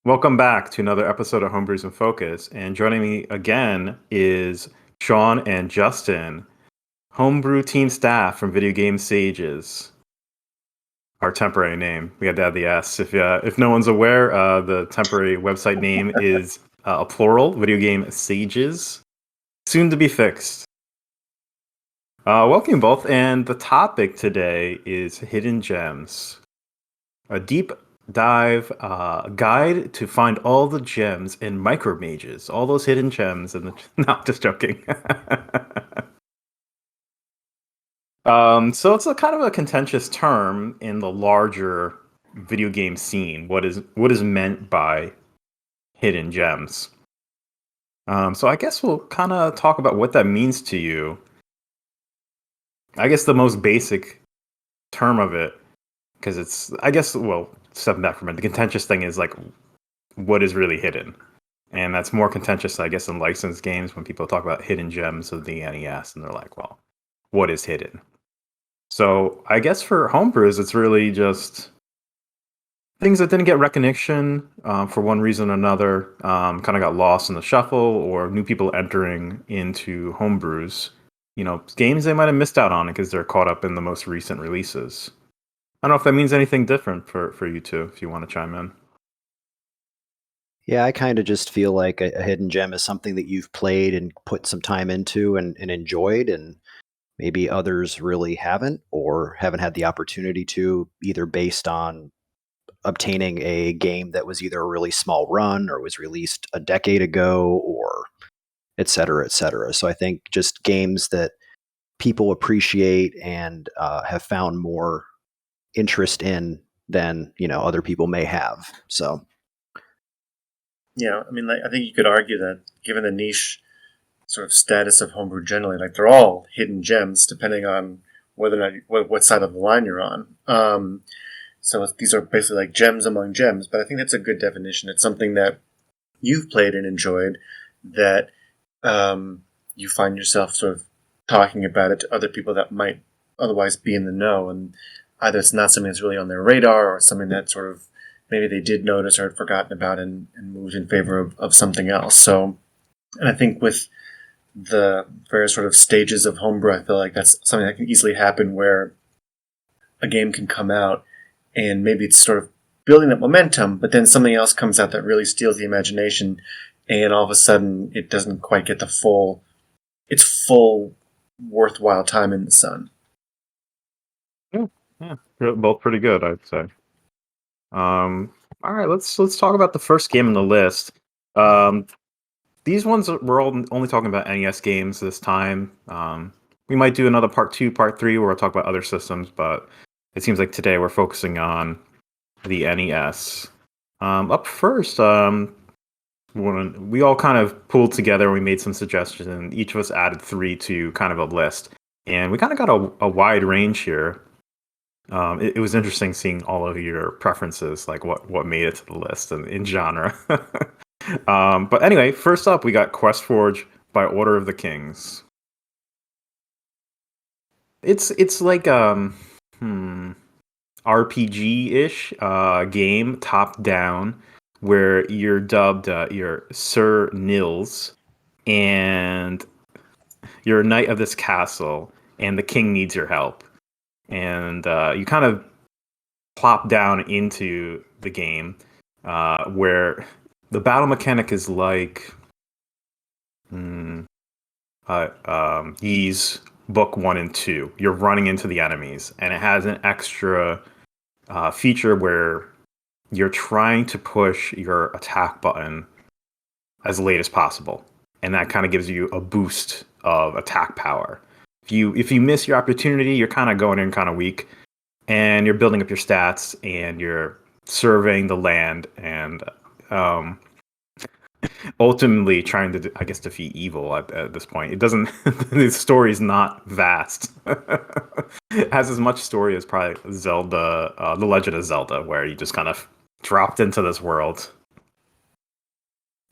Welcome back to another episode of Homebrews and Focus. And joining me again is Sean and Justin, Homebrew Team staff from Video Game Sages. Our temporary name. We had to add the S. If no one's aware, the temporary website name is a plural, Video Game Sages. Soon to be fixed. Welcome both. And the topic today is hidden gems. A deep dive guide to find all the gems in micro mages, all those hidden gems. And no, just joking. So it's a kind of a contentious term in the larger video game scene. What is meant by hidden gems? So I guess we'll kind of talk about what that means to you. I guess the most basic term of it, because stepping back from it, the contentious thing is like, what is really hidden? And that's more contentious, I guess, in licensed games when people talk about hidden gems of the NES, and they're like, well, what is hidden? So I guess for homebrews, it's really just things that didn't get recognition for one reason or another, kind of got lost in the shuffle, or new people entering into homebrews. Games they might have missed out on because they're caught up in the most recent releases. I don't know if that means anything different for you two, if you want to chime in. Yeah, I kind of just feel like a hidden gem is something that you've played and put some time into and enjoyed, and maybe others really haven't or haven't had the opportunity to, either based on obtaining a game that was either a really small run or was released a decade ago, or et cetera, et cetera. So I think just games that people appreciate and have found more interest in than other people may have. So yeah, I mean, I think you could argue that given the niche sort of status of homebrew generally, like they're all hidden gems depending on whether or not what side of the line you're on. So these are basically like gems among gems, but I think that's a good definition. It's something that you've played and enjoyed that you find yourself sort of talking about it to other people that might otherwise be in the know, and either it's not something that's really on their radar or something that sort of maybe they did notice or had forgotten about and moved in favor of something else. So, and I think with the various sort of stages of homebrew, I feel like that's something that can easily happen where a game can come out and maybe it's sort of building that momentum, but then something else comes out that really steals the imagination, and all of a sudden it doesn't quite get its full worthwhile time in the sun. Yeah, both pretty good, I'd say. All right, let's talk about the first game on the list. These ones we're only talking about NES games this time. We might do another part 2, part 3, where we'll talk about other systems, but it seems like today we're focusing on the NES. Up first, we all kind of pulled together. We made some suggestions, and each of us added 3 to kind of a list, and we kind of got a wide range here. It was interesting seeing all of your preferences, like what made it to the list and in genre. But anyway, first up, we got QuestForge by Order of the Kings. It's like RPG-ish game, top down, where you're dubbed you're Sir Nils, and you're a knight of this castle, and the king needs your help. And you kind of plop down into the game where the battle mechanic is like Ys book 1 and 2. You're running into the enemies, and it has an extra feature where you're trying to push your attack button as late as possible, and that kind of gives you a boost of attack power. If you miss your opportunity, you're kind of going in kind of weak, and you're building up your stats, and you're surveying the land, and ultimately trying to, I guess, defeat evil at this point. It doesn't. The story is not vast. It has as much story as probably Zelda, The Legend of Zelda, where you just kind of dropped into this world.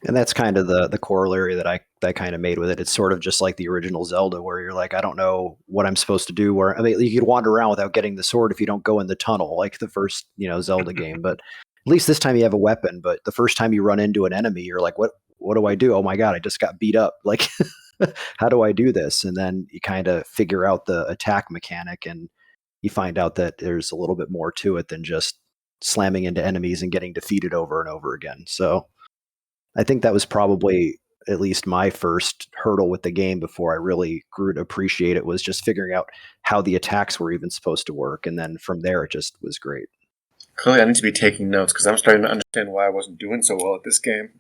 And that's kind of the corollary that I kind of made with it. It's sort of just like the original Zelda, where you're like, I don't know what I'm supposed to do. Where I mean, you could wander around without getting the sword if you don't go in the tunnel, like the first Zelda game. But least this time you have a weapon, but the first time you run into an enemy, you're like, what do I do? Oh my God, I just got beat up. Like, how do I do this? And then you kind of figure out the attack mechanic, and you find out that there's a little bit more to it than just slamming into enemies and getting defeated over and over again. So I think that was probably at least my first hurdle with the game before I really grew to appreciate it, was just figuring out how the attacks were even supposed to work. And then from there, it just was great. Clearly, I need to be taking notes because I'm starting to understand why I wasn't doing so well at this game.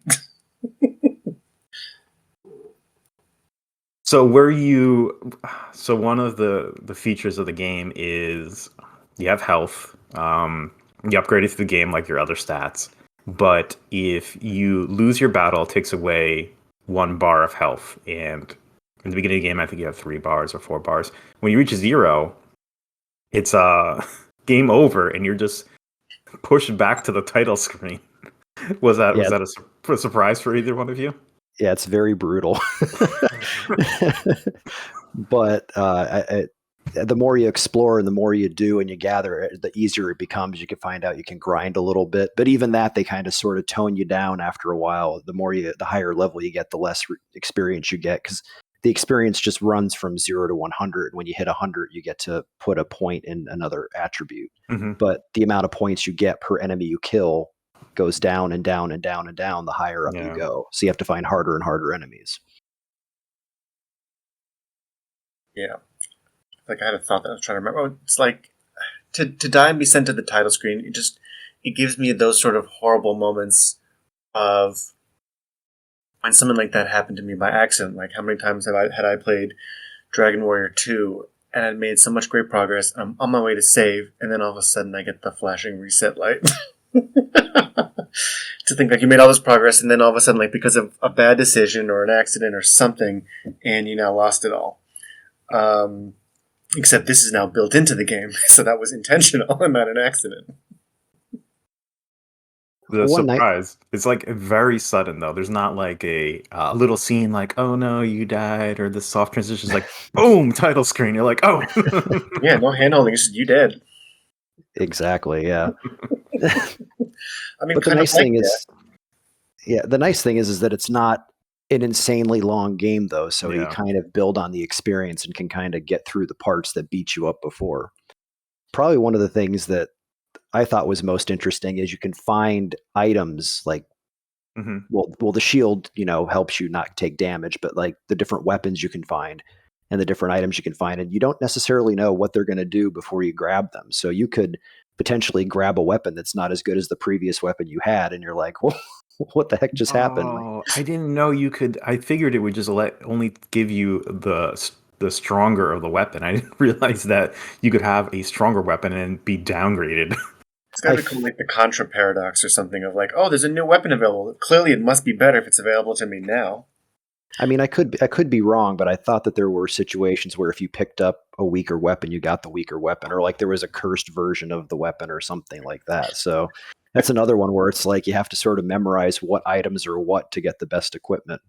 So one of the features of the game is you have health. You upgrade it through the game like your other stats. But if you lose your battle, it takes away 1 bar of health. And in the beginning of the game, I think you have 3 bars or 4 bars. When you reach 0, it's game over, and you're just pushed back to the title screen. Was that a surprise for either one of you? Yeah, it's very brutal. But the more you explore and the more you do and you gather, the easier it becomes. You can find out you can grind a little bit, but even that, they kind of sort of tone you down after a while. The higher level you get, the less experience you get, because the experience just runs from 0 to 100. When you hit 100, you get to put a point in another attribute. Mm-hmm. But the amount of points you get per enemy you kill goes down and down and down and down the higher up you go. So you have to find harder and harder enemies. Yeah. Like I had a thought that I was trying to remember. It's like to die and be sent to the title screen. It gives me those sort of horrible moments of when something like that happened to me by accident. Like how many times had I played Dragon Warrior 2 and I'd made so much great progress. I'm on my way to save, and then all of a sudden I get the flashing reset light. To think like you made all this progress, and then all of a sudden, like because of a bad decision or an accident or something, and you now lost it all. Except this is now built into the game, so that was intentional and not an accident. The surprise. It's like very sudden though. There's not like a little scene like, oh no, you died, or the soft transition is like, boom, title screen. You're like, oh. Yeah, no handholding. It's just you dead. Exactly. Yeah. I mean, but the nice thing is, the nice thing is that it's not an insanely long game though, so you kind of build on the experience and can kind of get through the parts that beat you up before. Probably one of the things that I thought was most interesting is you can find items like, well, the shield, helps you not take damage, but like the different weapons you can find and the different items you can find, and you don't necessarily know what they're going to do before you grab them. So you could potentially grab a weapon that's not as good as the previous weapon you had, and you're like, well, what the heck just happened? Oh, I didn't know you could. I figured it would just only give you the stronger of the weapon. I didn't realize that you could have a stronger weapon and be downgraded. It's got to become like the Contra paradox or something of like, oh, there's a new weapon available. Clearly, it must be better if it's available to me now. I mean, I could be wrong, but I thought that there were situations where if you picked up a weaker weapon, you got the weaker weapon, or like there was a cursed version of the weapon or something like that. So that's another one where it's like you have to sort of memorize what items are what to get the best equipment.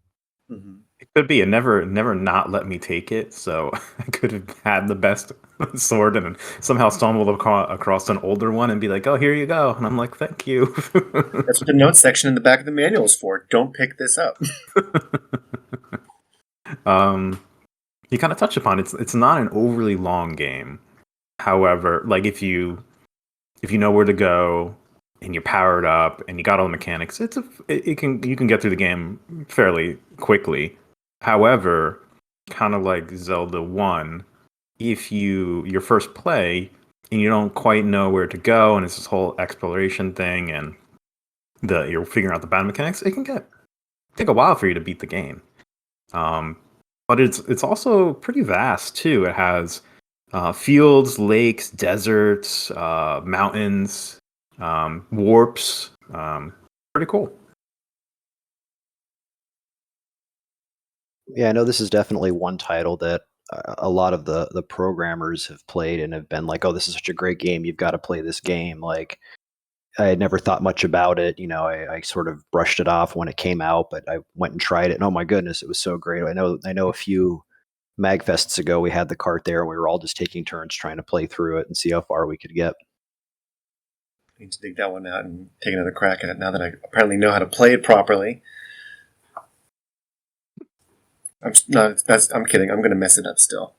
Mm-hmm. It could be. It never not let me take it, so I could have had the best sword and somehow stumbled across an older one and be like, "Oh, here you go," and I'm like, "Thank you." That's what the notes section in the back of the manual is for. Don't pick this up. You kind of touched upon it. It's not an overly long game. However, like if you know where to go and you're powered up and you got all the mechanics, you can get through the game fairly quickly. However, kind of like Zelda 1, if your first play and you don't quite know where to go and it's this whole exploration thing and you're figuring out the battle mechanics, it can take a while for you to beat the game. But it's also pretty vast too. It has fields, lakes, deserts, mountains, warps. Pretty cool. Yeah, I know this is definitely one title that a lot of the programmers have played and have been like, "Oh, this is such a great game. You've got to play this game." Like, I had never thought much about it. I sort of brushed it off when it came out, but I went and tried it, and oh my goodness, it was so great. I know a few Magfests ago we had the cart there, and we were all just taking turns trying to play through it and see how far we could get. need to dig that one out and take another crack at it now that I apparently know how to play it properly. I'm kidding. I'm going to mess it up still.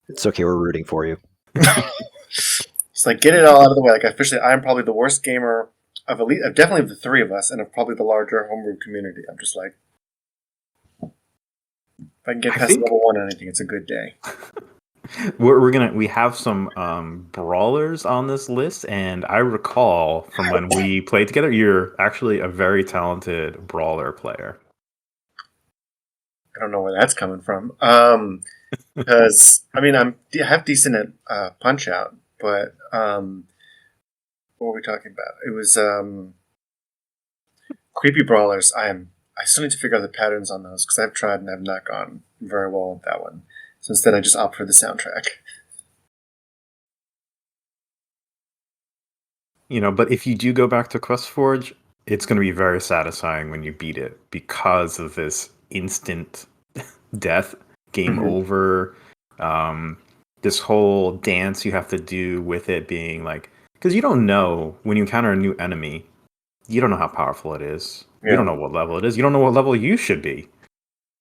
It's okay. We're rooting for you. It's like, get it all out of the way. Like, officially, I'm probably the worst gamer of definitely of the three of us, and of probably the larger homebrew community. I'm just like, if I can get past level 1 on anything, it's a good day. We have some brawlers on this list, and I recall from when we played together, you're actually a very talented brawler player. I don't know where that's coming from. Because I mean, I have decent at Punch Out, but what were we talking about? It was creepy brawlers. I still need to figure out the patterns on those because I've tried and I've not gone very well with that one. So instead, I just opt for the soundtrack. But if you do go back to QuestForge, it's going to be very satisfying when you beat it because of this instant death, game over. This whole dance you have to do with it being like, because you don't know when you encounter a new enemy, you don't know how powerful it is. Yeah. You don't know what level it is. You don't know what level you should be.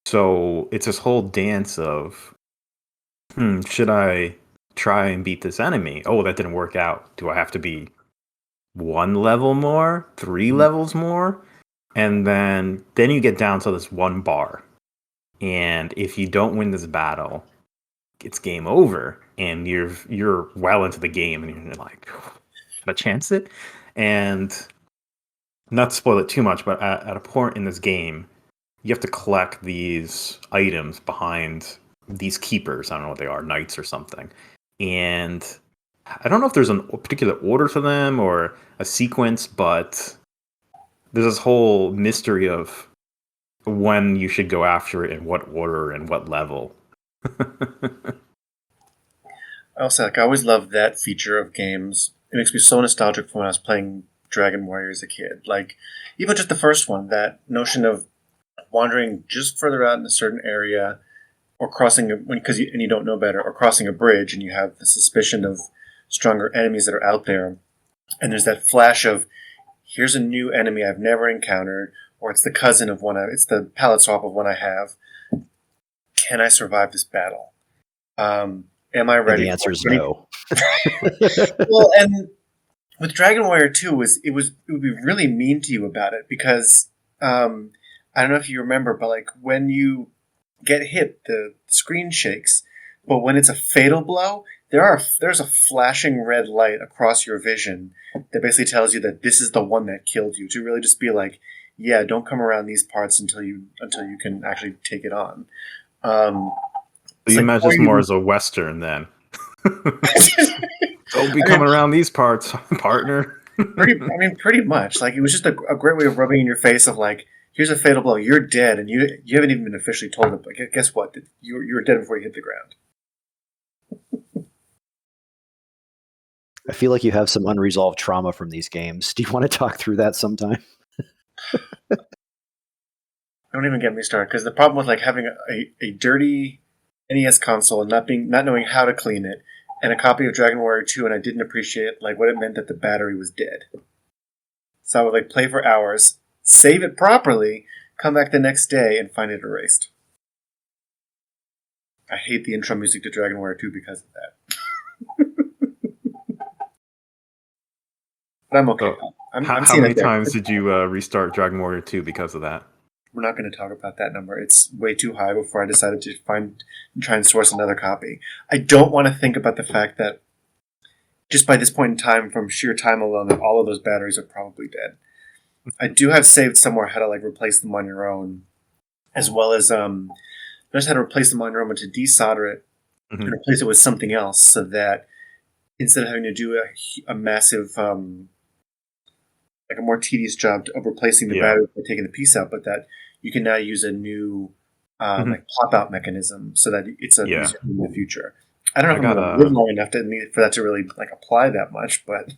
So it's this whole dance of, should I try and beat this enemy? Oh, that didn't work out. Do I have to be 1 level more, 3 levels more? And then you get down to this 1 bar. And if you don't win this battle, it's game over. And you're well into the game and you're like, a chance it? And not to spoil it too much, but at a point in this game, you have to collect these items behind these keepers. I don't know what they are, knights or something. And I don't know if there's a particular order to them or a sequence, but there's this whole mystery of when you should go after it, in what order and what level. I always loved that feature of games. It makes me so nostalgic from when I was playing Dragon Warrior as a kid. Like, even just the first one, that notion of wandering just further out in a certain area, or crossing because you don't know better, or crossing a bridge and you have the suspicion of stronger enemies that are out there, and there's that flash of, here's a new enemy I've never encountered, or it's the cousin of one. It's the palette swap of one I have. Can I survive this battle? Am I ready? And the answer is no. Well, and with Dragon Warrior 2, it would be really mean to you about it because I don't know if you remember, but like when you get hit, the screen shakes. But when it's a fatal blow, there's a flashing red light across your vision that basically tells you that this is the one that killed you. To really just be like, yeah, don't come around these parts until you can actually take it on. So you imagine this more as a Western then. Don't be coming around these parts, partner. Pretty much. Like, it was just a great way of rubbing in your face of like, here's a fatal blow, you're dead, and you haven't even been officially told it, but guess what? You were dead before you hit the ground. I feel like you have some unresolved trauma from these games. Do you want to talk through that sometime? Don't even get me started, because the problem with like having a dirty NES console and not knowing how to clean it, and a copy of Dragon Warrior 2, and I didn't appreciate like what it meant that the battery was dead. So I would like play for hours, save it properly, come back the next day, and find it erased. I hate the intro music to Dragon Warrior 2 because of that. But I'm okay. How many times did you restart Dragon Warrior 2 because of that? We're not going to talk about that number. It's way too high before I decided to try and source another copy. I don't want to think about the fact that just by this point in time, from sheer time alone, that all of those batteries are probably dead. I do have saved somewhere how to like replace them on your own, as well as just how to replace them on your own, but to desolder it and replace it with something else, so that instead of having to do a massive like a more tedious job of replacing the battery by taking the piece out, but that you can now use a new like pop-out mechanism so that it's easier in the future. I don't know if I'm going to live long enough for that to really like apply that much, but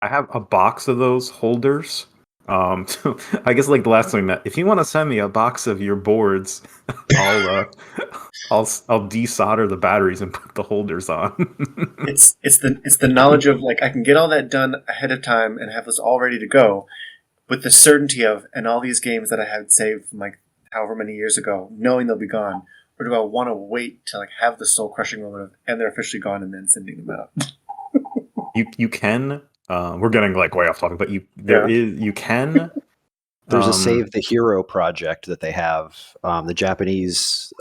I have a box of those holders So I guess like the last thing that if you want to send me a box of your boards, I'll I'll desolder the batteries and put the holders on. It's the knowledge of like I can get all that done ahead of time and have this all ready to go, with the certainty of and all these games that I had saved from like however many years ago, knowing they'll be gone, or do I want to wait to like have the soul crushing moment of and they're officially gone and then sending them out? You can. We're getting like way off topic, but Yeah. you can. There's a Um, Save the Hero project that they have. The Japanese,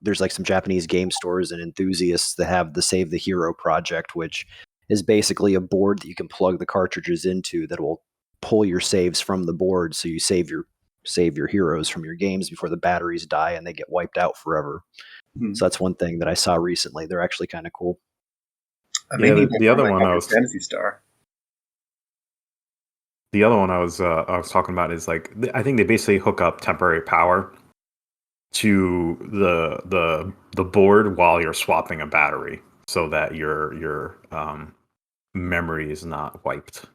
there's like some Japanese game stores and enthusiasts that have the Save the Hero project, which is basically a board that you can plug the cartridges into that will pull your saves from the board, so you save your heroes from your games before the batteries die and they get wiped out forever. Hmm. So that's one thing that I saw recently. They're actually kind of cool. I may need the that for other my one I Dr. was Fantasy Star. I was talking about is like I think they basically hook up temporary power to the board while you're swapping a battery, so that your memory is not wiped.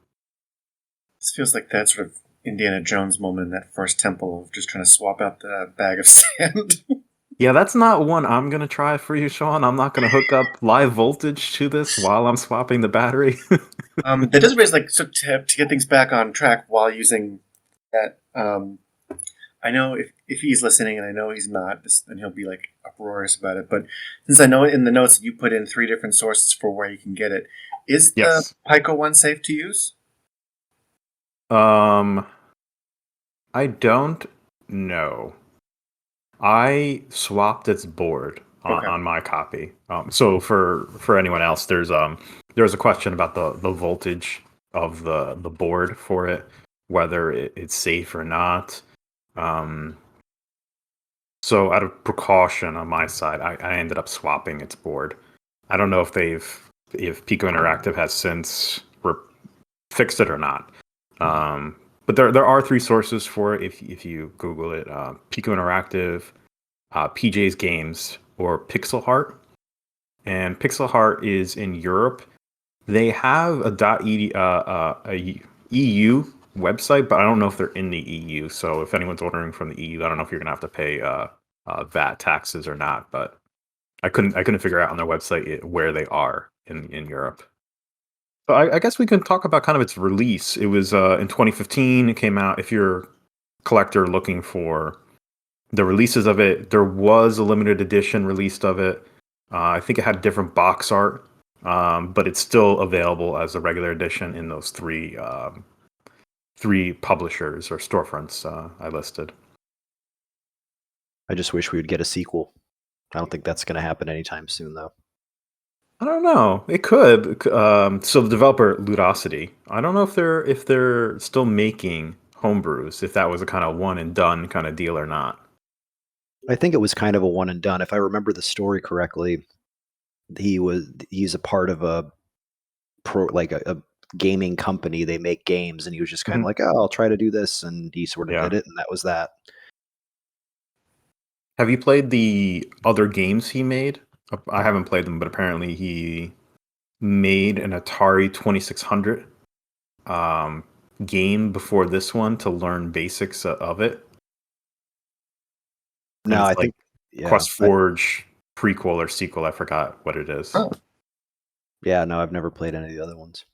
This feels like that sort of Indiana Jones moment in that first temple of just trying to swap out the bag of sand. Yeah, that's not one I'm gonna try for you, Sean. I'm not gonna hook up live voltage to this while I'm swapping the battery. That does raise like so to get things back on track while using that. I know if he's listening, and I know he's not, and he'll be like uproarious about it. But since I know in the notes that you put in 3 different sources for where you can get it, is the Yes. Pico one safe to use? Um, I don't know. I swapped its board Okay. on my copy. So for anyone else, there's a question about the voltage of the board for it, whether it's safe or not. Um, so out of precaution on my side, I ended up swapping its board. I don't know if Pico Interactive has since fixed it or not. But there are 3 sources for it if you Google it: Pico Interactive, PJ's Games, or Pixel Heart. And Pixel Heart is in Europe. They have a EU website, but I don't know if they're in the EU. So if anyone's ordering from the EU, I don't know if you're gonna have to pay VAT taxes or not. But I couldn't figure out on their website where they are in Europe. So I guess we can talk about kind of its release. It was in 2015. It came out. If you're a collector looking for the releases of it, there was a limited edition released of it. I think it had different box art, but it's still available as a regular edition in those three publishers or storefronts I listed. I just wish we would get a sequel. I don't think that's going to happen anytime soon, though. I don't know. It could. So the developer Ludosity, I don't know if they're still making homebrews. If that was a kind of one and done kind of deal or not. I think it was kind of a one and done. If I remember the story correctly, he's a part of a a gaming company. They make games, and he was just kind of Mhm. like, "Oh, I'll try to do this," and he sort of Yeah. did it, and that was that. Have you played the other games he made? I haven't played them, but apparently he made an Atari 2600 game before this one to learn basics of it. And No, it's I like think yeah, Quest Forge prequel or sequel. I forgot what it is. Oh, no, I've never played any of the other ones.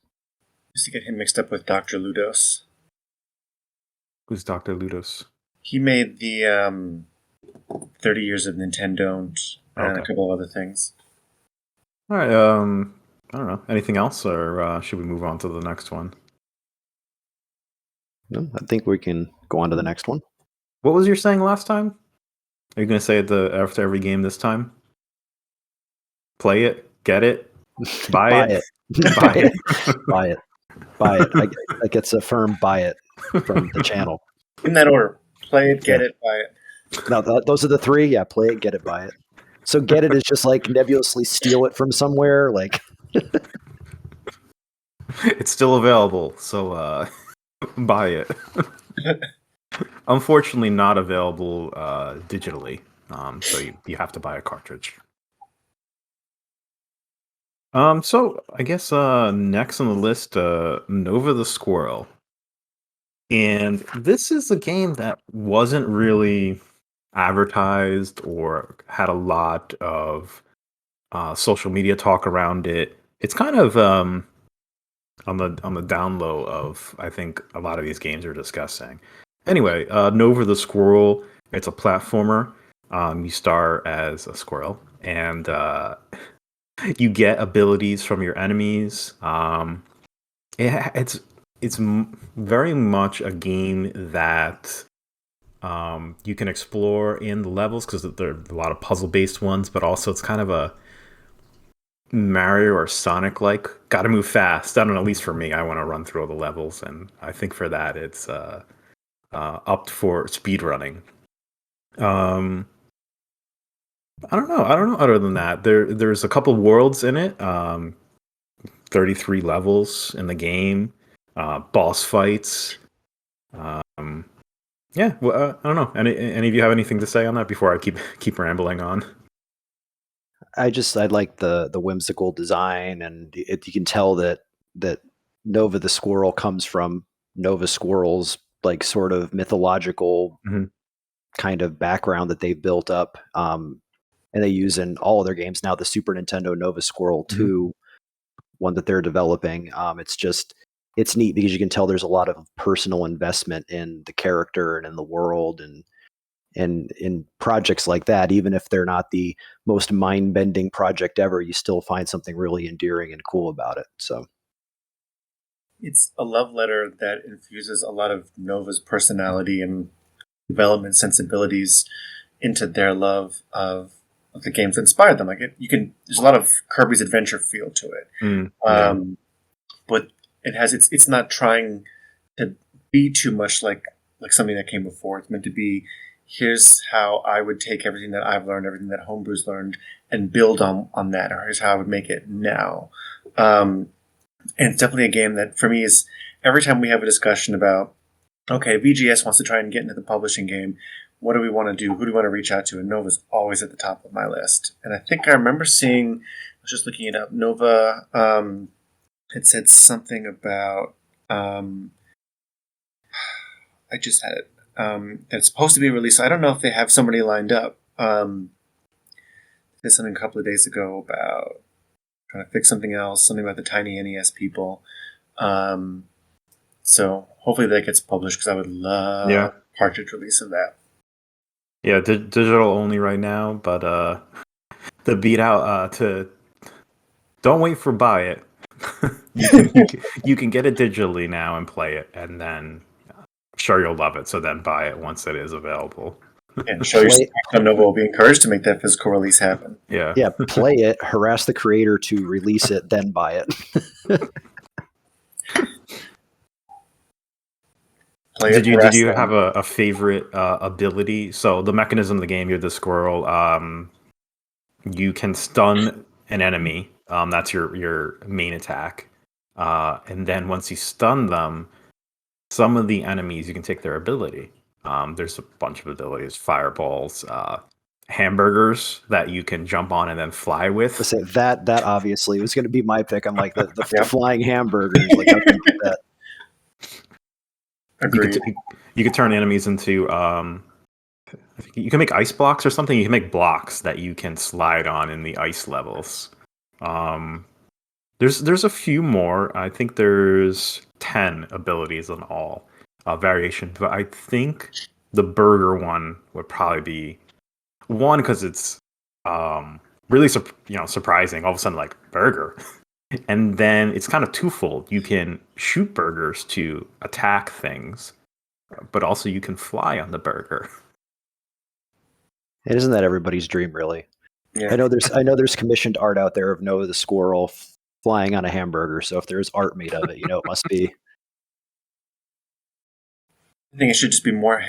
used to get him mixed up with Dr. Ludos. Who's Dr. Ludos? He made the 30 Years of Nintendo and a Okay. couple of other things. All right. I don't know. Anything else, or should we move on to the next one? No, I think we can go on to the next one. What was you saying last time? Are you going to say it after every game this time? Play it, get it, buy it, buy it, buy it, buy it. I gets a firm buy it from the channel. In that order. Play it, get Yeah. it, buy it. No, those are the 3. Yeah, play it, get it, buy it. So get it is just like nebulously steal it from somewhere. Like It's still available, so buy it. Unfortunately, not available digitally, so you have to buy a cartridge. So I guess next on the list, Nova the Squirrel. And this is a game that wasn't really advertised or had a lot of social media talk around it. It's kind of on the down low of I think a lot of these games are discussing. Anyway, Nova the Squirrel. It's a platformer. You star as a squirrel, and you get abilities from your enemies. It's very much a game that you can explore in the levels because there are a lot of puzzle based ones, but also it's kind of a Mario or Sonic like. Got to move fast. I don't know. At least for me, I want to run through all the levels, and I think for that it's up for speed running. I don't know. I don't know. Other than that, there's a couple worlds in it. 33 levels in the game. Boss fights. Um, yeah. Well, I don't know. Any of you have anything to say on that before I keep rambling on? I like the whimsical design, and you can tell that Nova the Squirrel comes from Nova Squirrel's like sort of mythological Mhm. kind of background that they've built up. And they use in all of their games now. The Super Nintendo Nova Squirrel 2, one that they're developing. It's neat because you can tell there's a lot of personal investment in the character and in the world, and in projects like that, even if they're not the most mind-bending project ever, you still find something really endearing and cool about it. So It's a love letter that infuses a lot of Nova's personality and development sensibilities into their love of the games that inspired them. There's a lot of Kirby's Adventure feel to it, Yeah. but it's not trying to be too much like something that came before. It's meant to be, here's how I would take everything that I've learned, everything that Homebrew's learned, and build on that. Or here's how I would make it now. And it's definitely a game that for me is, every time we have a discussion about, okay, VGS wants to try and get into the publishing game, what do we want to do? Who do we want to reach out to? And Nova's always at the top of my list. And I think I remember seeing, I was just looking it up, Nova had said something about, I just had it, that's supposed to be released. I don't know if they have somebody lined up. Did something a couple of days ago about trying to fix something else, something about the tiny NES people. So hopefully that gets published because I would love cartridge release of that. Yeah, digital only right now, but the beat out to don't wait for buy it. you can get it digitally now and play it, and then I'm sure you'll love it. So then buy it once it is available. And show your support. Nova will be encouraged to make that physical release happen. Yeah, play it, harass the creator to release it, then buy it. Did you have a favorite ability? So the mechanism of the game, you're the squirrel. You can stun an enemy. That's your main attack. And then once you stun them, some of the enemies you can take their ability. There's a bunch of abilities: fireballs, hamburgers that you can jump on and then fly with. So that obviously was going to be my pick. I'm like the flying hamburgers. Like, how can you do that? Agreed. You could turn enemies into I think you can make ice blocks or something. You can make blocks that you can slide on in the ice levels. There's a few more. I think there's 10 abilities in all variation, but I think the burger one would probably be one because it's really surprising. All of a sudden, like burger. And then it's kind of twofold. You can shoot burgers to attack things, but also you can fly on the burger. And isn't that everybody's dream, really? Yeah. I know there's commissioned art out there of Nova the Squirrel flying on a hamburger. So if there's art made of it, it must be. I think it should just be more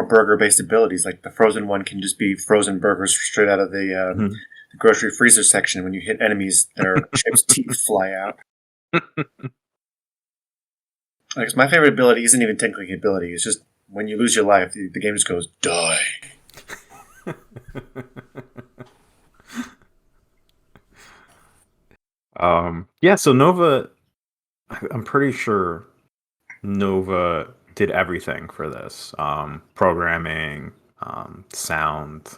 burger-based abilities. Like the frozen one can just be frozen burgers straight out of the grocery freezer section. When you hit enemies, their chips' teeth fly out. Like, my favorite ability isn't even technically an ability. It's just when you lose your life, the game just goes, die. Yeah, so Nova, I'm pretty sure Nova did everything for this. Programming, sound,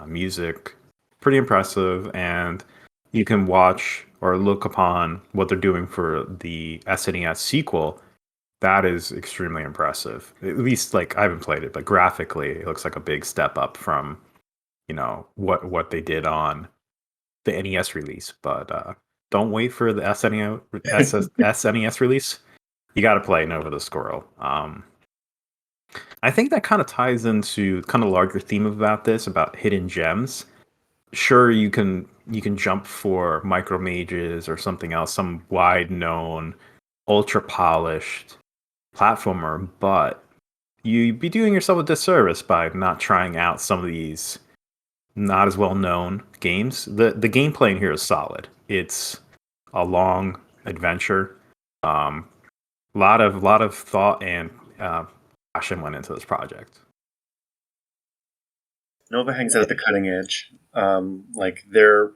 music. Pretty impressive. And you can watch or look upon what they're doing for the SNES sequel. That is extremely impressive. At least, like, I haven't played it, but graphically, it looks like a big step up from, what they did on the NES release. But don't wait for the SNES release. You got to play Nova the Squirrel. I think that kind of ties into kind of larger theme about this, about hidden gems. Sure, you can jump for micro mages or something else, some wide known, ultra polished platformer, but you'd be doing yourself a disservice by not trying out some of these not as well known games. The gameplay in here is solid. It's a long adventure. Lot of thought and passion went into this project. Nova hangs out at the cutting edge. Like they're,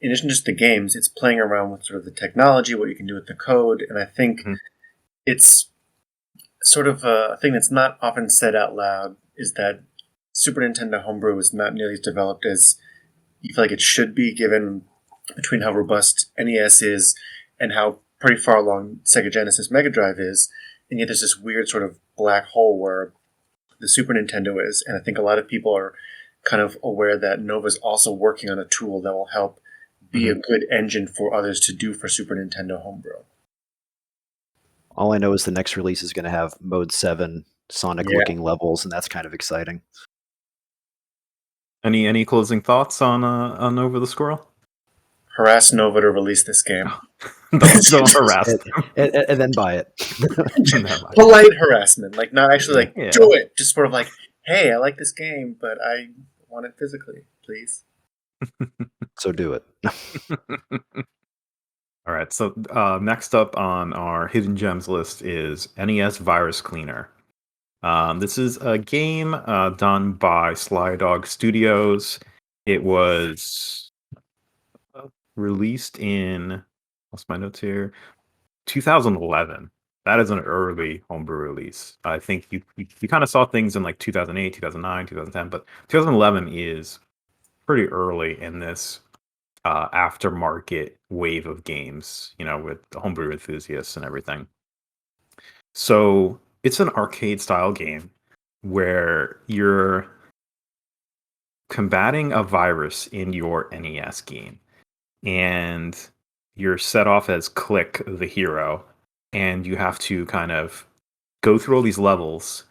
in addition to just the games, it's playing around with sort of the technology, what you can do with the code, and I think it's sort of a thing that's not often said out loud is that Super Nintendo Homebrew is not nearly as developed as you feel like it should be, given between how robust NES is and how pretty far along Sega Genesis Mega Drive is, and yet there's this weird sort of black hole where the Super Nintendo is, and I think a lot of people are kind of aware that Nova's also working on a tool that will help be a good engine for others to do for Super Nintendo Homebrew. All I know is the next release is going to have Mode 7 Sonic-looking levels, and that's kind of exciting. Any closing thoughts on Nova the Squirrel? Harass Nova to release this game. Don't harass them. And then buy it. Polite harassment, like not actually like Yeah. do it, just sort of like, hey, I like this game, but I want it physically, please. So do it. All right, so next up on our hidden gems list is NES Virus Cleaner. This is a game done by Sly Dog Studios. It was released in, what's my notes here? 2011. That is an early homebrew release. I think you kind of saw things in like 2008, 2009, 2010, but 2011 is pretty early in this aftermarket wave of games, with the homebrew enthusiasts and everything. So it's an arcade style game where you're combating a virus in your NES game, and you're set off as Click the hero, and you have to kind of go through all these levels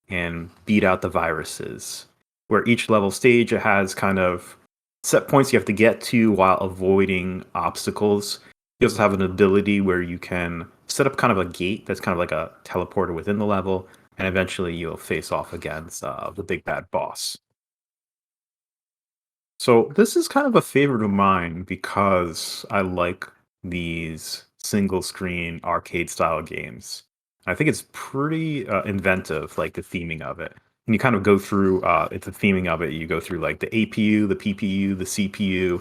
and beat out the viruses, where each level stage has kind of set points you have to get to while avoiding obstacles. You also have an ability where you can set up kind of a gate that's kind of like a teleporter within the level, and eventually you'll face off against the big bad boss. So this is kind of a favorite of mine because I like these single screen arcade style games. I think it's pretty inventive, like the theming of it. And you kind of go through, it's the theming of it. You go through like the APU, the PPU, the CPU.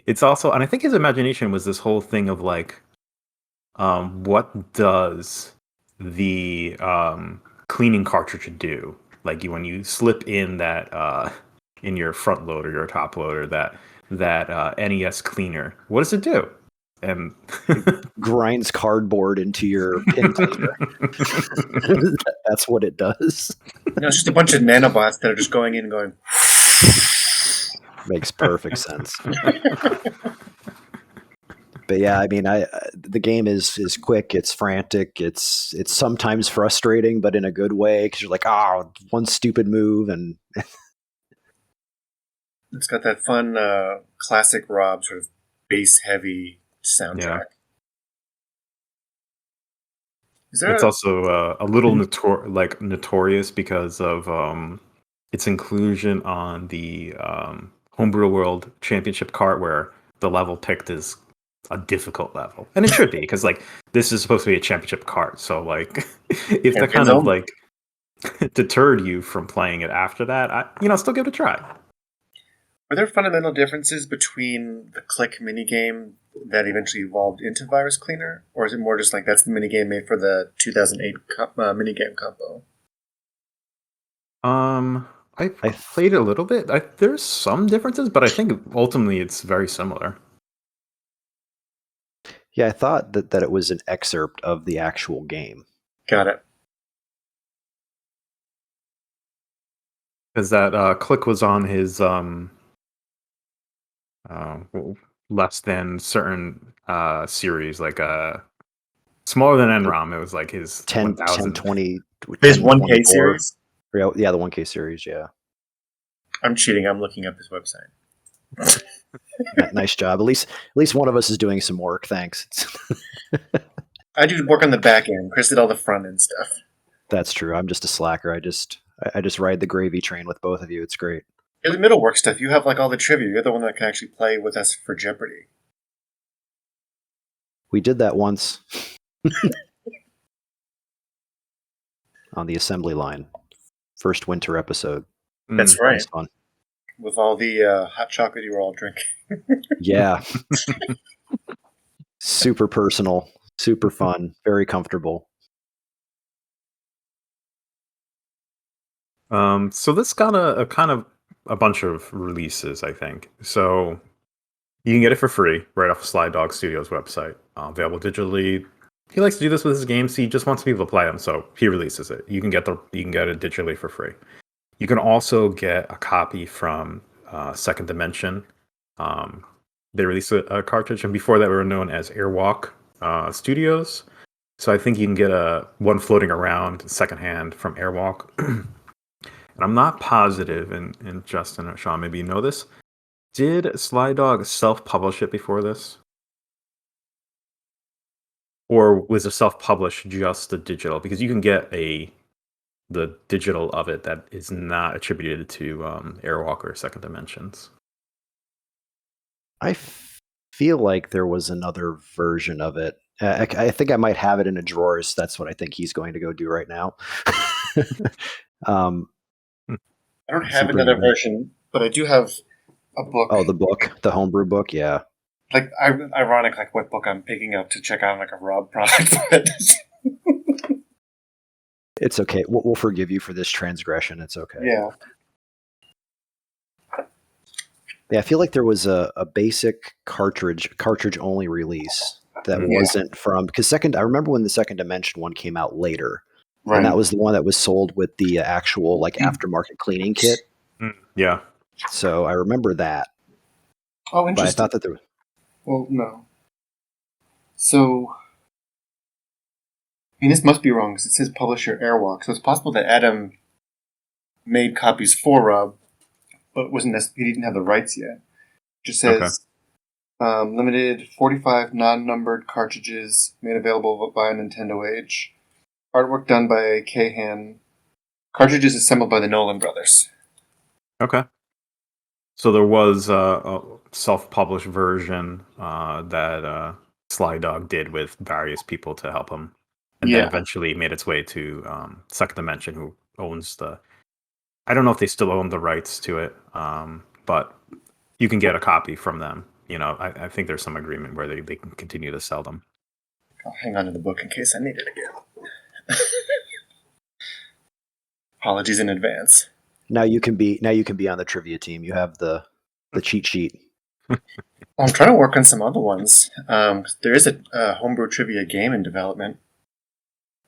It's also, and I think his imagination was this whole thing of like, what does the cleaning cartridge do? Like when you slip in that in your front loader, your top loader, that NES cleaner, what does it do? And Grinds cardboard into your pin cleaner. That's what it does. No, it's just a bunch of nanobots that are just going in and going. Makes perfect sense. But yeah, I mean, the game is quick. It's frantic. It's sometimes frustrating, but in a good way, because you're like, one stupid move, and it's got that fun classic Rob sort of bass heavy soundtrack. Yeah. Is there It's also a little notorious because of its inclusion on the Homebrew World Championship cart, where the level picked is a difficult level, and it should be, because like this is supposed to be a championship cart. So like, if that kind of like deterred you from playing it after that, still give it a try. Were there fundamental differences between the Click minigame that eventually evolved into Virus Cleaner, or is it more just like that's the minigame made for the 2008 minigame combo? I I played a little bit. There's some differences, but I think ultimately it's very similar. Yeah, I thought that it was an excerpt of the actual game. Got it. Because that click was on his less than certain series, like smaller than NROM. It was like his 10, 10,000. 20, There's 10, 1K 24. series. Yeah, the 1K series, yeah. I'm cheating. I'm looking up his website. Nice job. At least one of us is doing some work. Thanks. I do work on the back end. Chris did all the front end stuff. That's true. I'm just a slacker. I just ride the gravy train with both of you. It's great. You're the middle work stuff. You have like all the trivia. You're the one that can actually play with us for Jeopardy. We did that once on the assembly line. First winter episode. That's Mm. right. It was fun. With all the hot chocolate you were all drinking. Yeah. Super personal, super fun, very comfortable. So this got a kind of a bunch of releases, I think. So you can get it for free right off of Sly Dog Studios website, available digitally. He likes to do this with his games. He just wants people to play them, so he releases it. You can get it digitally for free. You can also get a copy from Second Dimension. They released a cartridge, and before that, we were known as Airwalk Studios. So I think you can get one floating around secondhand from Airwalk. And I'm not positive, and Justin or Sean, maybe you know this. Did Sly Dog self-publish it before this? Or was it self-published just the digital? Because you can get the digital of it that is not attributed to Airwalk or Second Dimensions. I feel like there was another version of it. I think I might have it in a drawer. So that's what I think he's going to go do right now. I don't have another version, but I do have a book. Oh, the book, the homebrew book, yeah. Like, ironic, like what book I'm picking up to check out like a Rob product. It's okay. We'll forgive you for this transgression. It's okay. Yeah. Yeah, I feel like there was a basic cartridge only release that wasn't from, because I remember when the Second Dimension one came out later. Right. And that was the one that was sold with the actual like aftermarket cleaning kit. Yeah. So I remember that. Oh, interesting. But I thought that there was... Well, no. So, I mean, this must be wrong because it says publisher Airwalk. So it's possible that Adam made copies for Rob, but he didn't have the rights yet. It just says limited 45 non-numbered cartridges made available via Nintendo Age. Artwork done by Kahan. Cartridges assembled by the Nolan brothers. Okay. So there was a self-published version that Sly Dog did with various people to help him. And then eventually made its way to Second Dimension, who owns I don't know if they still own the rights to it, but you can get a copy from them. You know, I think there's some agreement where they can continue to sell them. I'll hang on to the book in case I need it again. Apologies in advance. Now you can be on the trivia team. You have the cheat sheet. I'm trying to work on some other ones. There is a homebrew trivia game in development,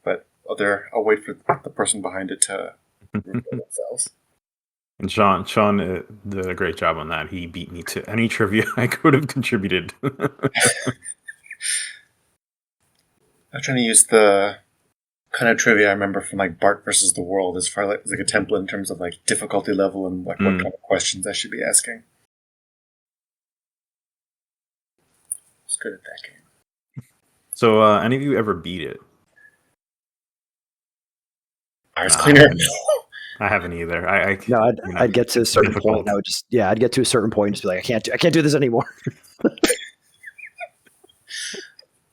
but I'll wait for the person behind it to reveal themselves. And Sean did a great job on that. He beat me to any trivia I could have contributed. I'm trying to use the kind of trivia I remember from like Bart versus the World as far as like a template in terms of like difficulty level and like what kind of questions I should be asking. I was good at that game. So, any of you ever beat it? Virus Cleaner? I haven't either. I'd get to a certain point. I'd get to a certain point and just be like, I can't do this anymore.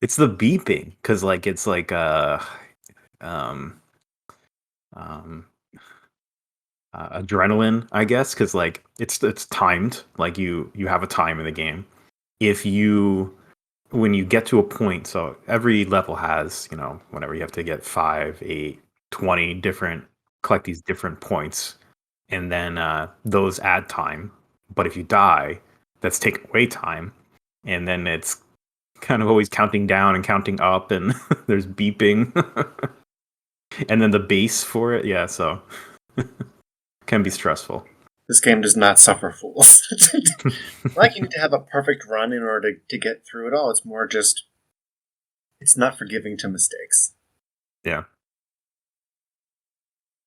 It's the beeping, because like it's like adrenaline, I guess, because like it's timed. Like you have a time in the game. If you when you get to a point, so every level has, whenever you have to get 5, 8, 20 different, collect these different points, and then those add time. But if you die, that's taking away time, and then it's kind of always counting down and counting up, and there's beeping, and then the base for it, yeah, so can be stressful. This game does not suffer fools. Like you need to have a perfect run in order to get through it all. It's more just, it's not forgiving to mistakes. Yeah.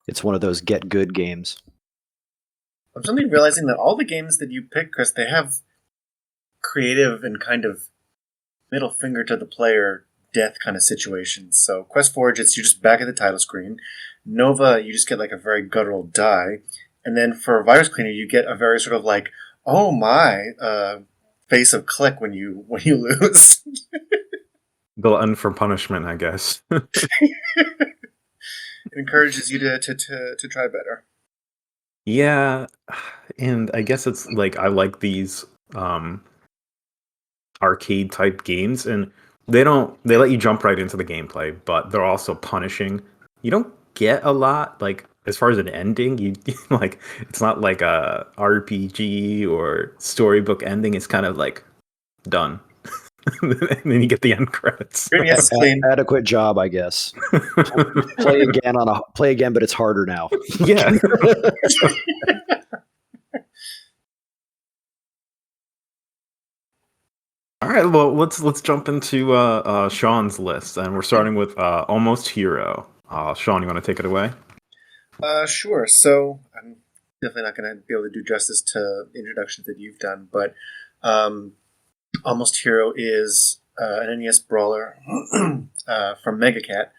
It's one of those get good games. I'm suddenly realizing that all the games that you pick, Chris, they have creative and kind of middle finger to the player death kind of situations. So Quest Forge, you're just back at the title screen. Nova, you just get like a very guttural die. And then for Virus Cleaner, you get a very sort of like, oh my, face of click when you lose. Glutton for punishment, I guess. It encourages you to try better. Yeah, and I guess it's like I like these arcade type games, and they let you jump right into the gameplay, but they're also punishing. You don't get a lot, like as far as an ending, you like it's not like a RPG or storybook ending. It's kind of like done. And then you get the end credits. Yes, clean. Adequate job, I guess. Play again, but it's harder now. Yeah. All right, well, let's jump into Sean's list, and we're starting with Almost Hero. Sean, you want to take it away? Sure. So I'm definitely not going to be able to do justice to introductions that you've done, but Almost Hero is an NES brawler from MegaCat.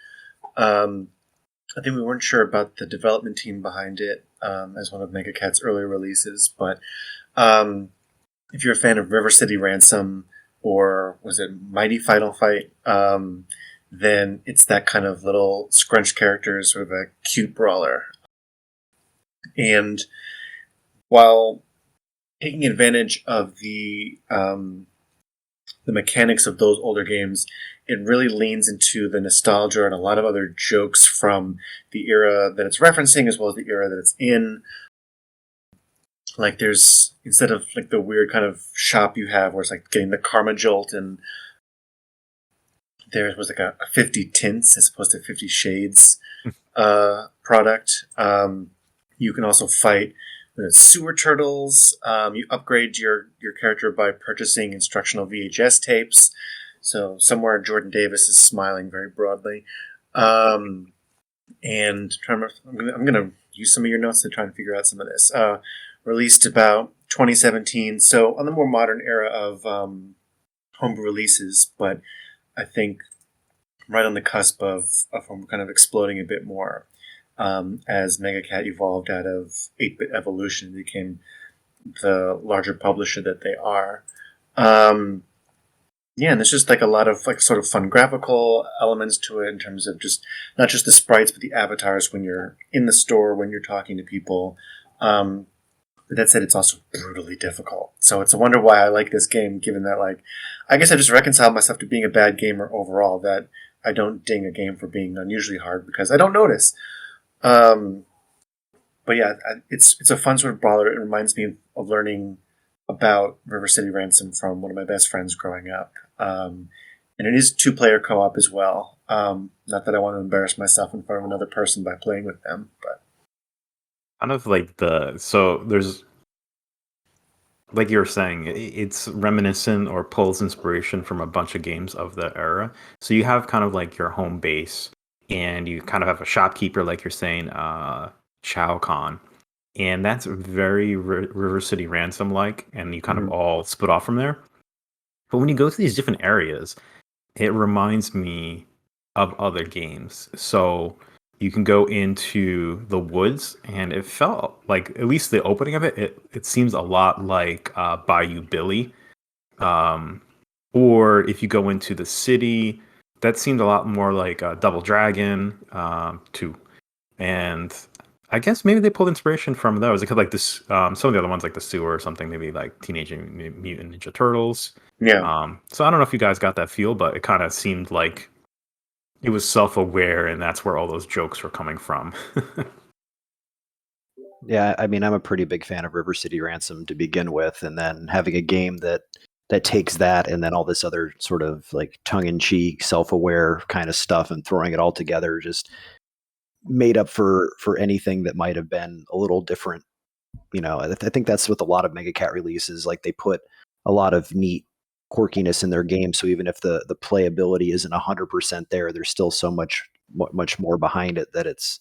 I think we weren't sure about the development team behind it as one of MegaCat's earlier releases, but if you're a fan of River City Ransom, or was it Mighty Final Fight, then it's that kind of little scrunch character, sort of a cute brawler. And while taking advantage of the mechanics of those older games, it really leans into the nostalgia and a lot of other jokes from the era that it's referencing, as well as the era that it's in. Like there's, instead of like the weird kind of shop you have where it's like getting the Karma Jolt, and there was like a 50 tints as opposed to 50 shades product. You can also fight with sewer turtles. You upgrade your character by purchasing instructional VHS tapes. So somewhere Jordan Davis is smiling very broadly. And I'm going to use some of your notes to try and figure out some of this. Released about 2017, so on the more modern era of homebrew releases, but I think right on the cusp of homebrew kind of exploding a bit more as MegaCat evolved out of 8-bit evolution and became the larger publisher that they are. Yeah, and there's just like a lot of like sort of fun graphical elements to it in terms of just not just the sprites, but the avatars when you're in the store, when you're talking to people. But that said, it's also brutally difficult. So it's a wonder why I like this game, given that, like, I guess I just reconciled myself to being a bad gamer overall, that I don't ding a game for being unusually hard because I don't notice. But yeah, it's a fun sort of brawler. It reminds me of learning about River City Ransom from one of my best friends growing up. And it is 2-player co-op as well. Not that I want to embarrass myself in front of another person by playing with them, but Kind of like so there's, like you were saying, it's reminiscent or pulls inspiration from a bunch of games of the era. So you have kind of like your home base, and you kind of have a shopkeeper, like you're saying, Shao Kahn, and that's very River City Ransom like, and you kind of all split off from there. But when you go to these different areas, it reminds me of other games. So you can go into the woods, and it felt like, at least the opening of it seems a lot like Bayou Billy. Or if you go into the city, that seemed a lot more like Double Dragon 2. And I guess maybe they pulled inspiration from those. It could like this, some of the other ones like the sewer or something, maybe like Teenage Mutant Ninja Turtles. Yeah. So I don't know if you guys got that feel, but it kind of seemed like it was self-aware, and that's where all those jokes were coming from. Yeah, I mean, I'm a pretty big fan of River City Ransom to begin with, and then having a game that takes that and then all this other sort of like tongue-in-cheek, self-aware kind of stuff and throwing it all together just made up for anything that might have been a little different. I think that's with a lot of Mega Cat releases. Like they put a lot of neat quirkiness in their game, so even if the playability isn't 100% there, there's still so much more behind it that it's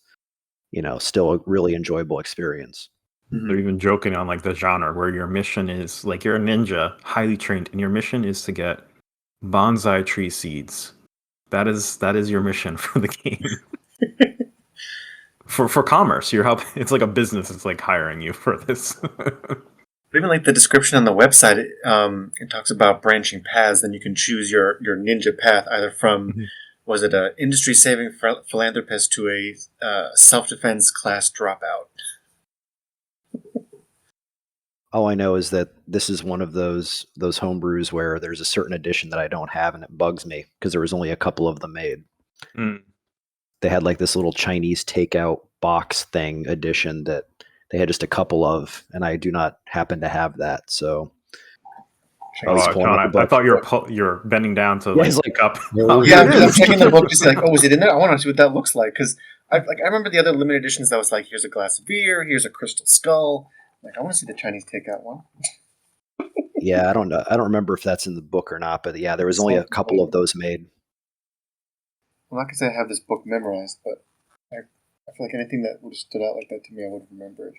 still a really enjoyable experience. They're even joking on like the genre where your mission is like you're a ninja, highly trained, and your mission is to get bonsai tree seeds. That is your mission for the game. for commerce, you're helping. It's like a business. It's like hiring you for this. Even like the description on the website, it talks about branching paths. Then you can choose your ninja path either from was it a industry saving philanthropist to a self defense class dropout. All I know is that this is one of those homebrews where there's a certain edition that I don't have, and it bugs me because there was only a couple of them made. Mm. They had like this little Chinese takeout box thing edition that they had just a couple of, and I do not happen to have that. So John, I thought you're bending down to like pick up. Yeah, I'm checking the book to see like, oh, is it in there? I want to see what that looks like because I remember the other limited editions that was like, here's a glass of beer, here's a crystal skull. Like, I want to see the Chinese takeout one. Yeah, I don't know. I don't remember if that's in the book or not, but yeah, there was only a couple of those made. I'm not gonna say I have this book memorized, but I feel like anything that would have stood out like that to me, I would have remembered.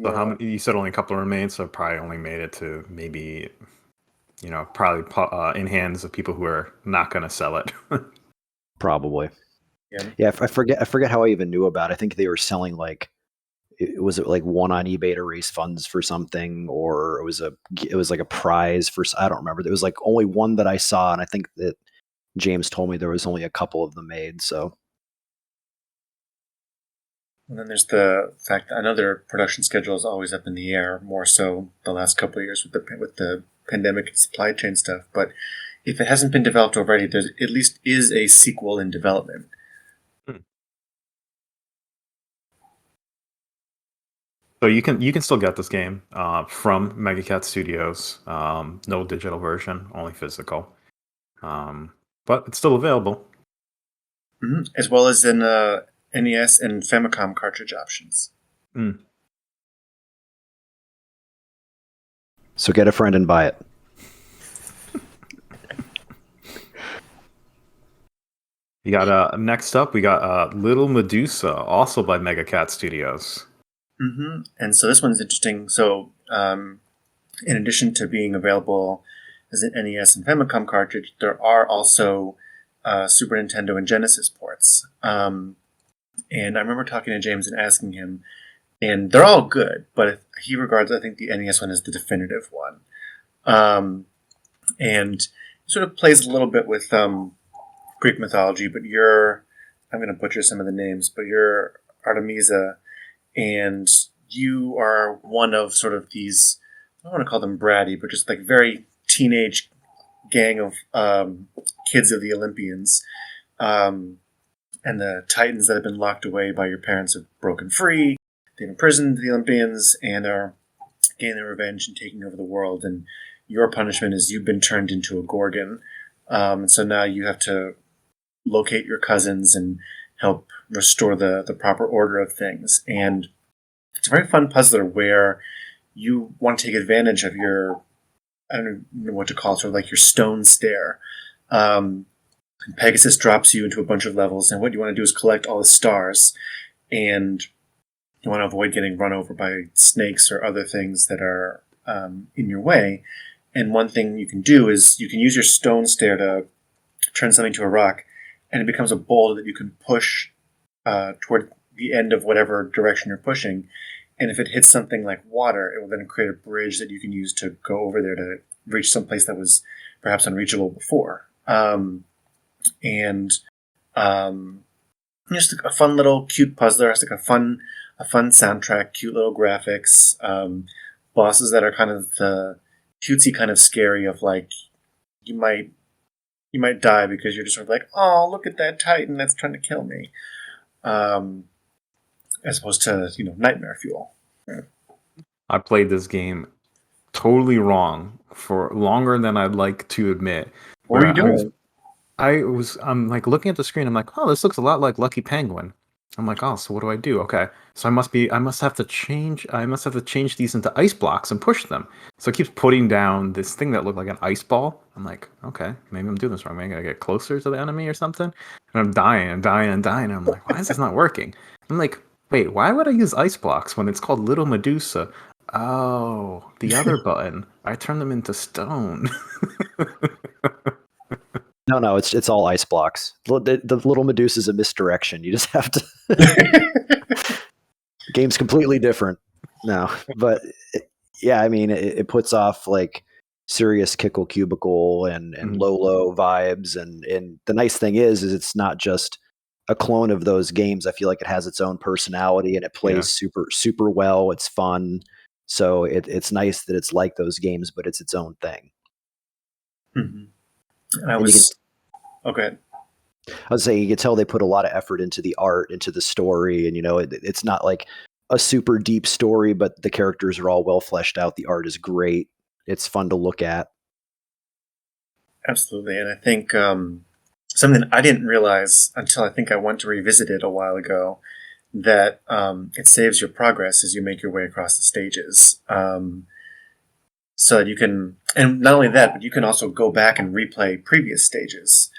So how many? You said only a couple remained, so probably only made it to maybe, probably in hands of people who are not going to sell it. Probably. Yeah, I forget how I even knew about it. I think they were selling like was it like one on eBay to raise funds for something, or it was like a prize for, I don't remember. There was like only one that I saw, and I think that James told me there was only a couple of them made. So, and then there's the fact that another production schedule is always up in the air, more so the last couple of years with the pandemic and supply chain stuff. But if it hasn't been developed already, there at least is a sequel in development. So you can still get this game from Mega Cat Studios. No digital version, only physical. But it's still available. Mm-hmm. As well as in NES and Famicom cartridge options. Mm. So get a friend and buy it. You got next up, we got Little Medusa, also by Mega Cat Studios. Mm-hmm. And so this one's interesting. So in addition to being available as an NES and Famicom cartridge, there are also Super Nintendo and Genesis ports. And I remember talking to James and asking him, and they're all good, but he regards, I think, the NES one as the definitive one. And it sort of plays a little bit with Greek mythology, but I'm going to butcher some of the names, but you're Artemisa, and you are one of sort of these, I don't want to call them bratty, but just like very teenage gang of kids of the Olympians. And the Titans that have been locked away by your parents have broken free. They've imprisoned the Olympians, and they're gaining their revenge and taking over the world. And your punishment is you've been turned into a Gorgon. And so now you have to locate your cousins and help restore the proper order of things. And it's a very fun puzzler where you want to take advantage of your, I don't know what to call it, sort of like your stone stair. Pegasus drops you into a bunch of levels, and what you want to do is collect all the stars, and you want to avoid getting run over by snakes or other things that are in your way. And one thing you can do is you can use your stone stair to turn something to a rock, and it becomes a boulder that you can push toward the end of whatever direction you're pushing. And if it hits something like water, it will then create a bridge that you can use to go over there to reach some place that was perhaps unreachable before. just a fun little cute puzzler. It's like a fun soundtrack, cute little graphics, bosses that are kind of the cutesy kind of scary of like you might die because you're just sort of like, oh, look at that Titan that's trying to kill me, as opposed to nightmare fuel. Yeah. I played this game totally wrong for longer than I'd like to admit. What were you doing? I'm like looking at the screen. I'm like, oh, this looks a lot like Lucky Penguin. I'm like, oh, so what do I do? Okay, so I must have to change these into ice blocks and push them. So it keeps putting down this thing that looked like an ice ball. I'm like, okay, maybe I'm doing this wrong. Maybe I gotta get closer to the enemy or something. And I'm dying and dying and dying. And I'm like, why is this not working? I'm like, wait, why would I use ice blocks when it's called Little Medusa? Oh, the other button. I turned them into stone. No, it's all ice blocks. The little Medusa's a misdirection. You just have to. Game's completely different. No, but yeah, I mean, it puts off like serious Kickle Cubicle and Lolo vibes, and the nice thing is it's not just a clone of those games. I feel like it has its own personality and it plays super well. It's fun, so it's nice that it's like those games, but it's its own thing. Mm-hmm. Okay. I was saying you can tell they put a lot of effort into the art, into the story, and it's not like a super deep story, but the characters are all well fleshed out. The art is great. It's fun to look at. Absolutely, and I think something I didn't realize until I think I went to revisit it a while ago, that it saves your progress as you make your way across the stages. So that you can, and not only that, but you can also go back and replay previous stages.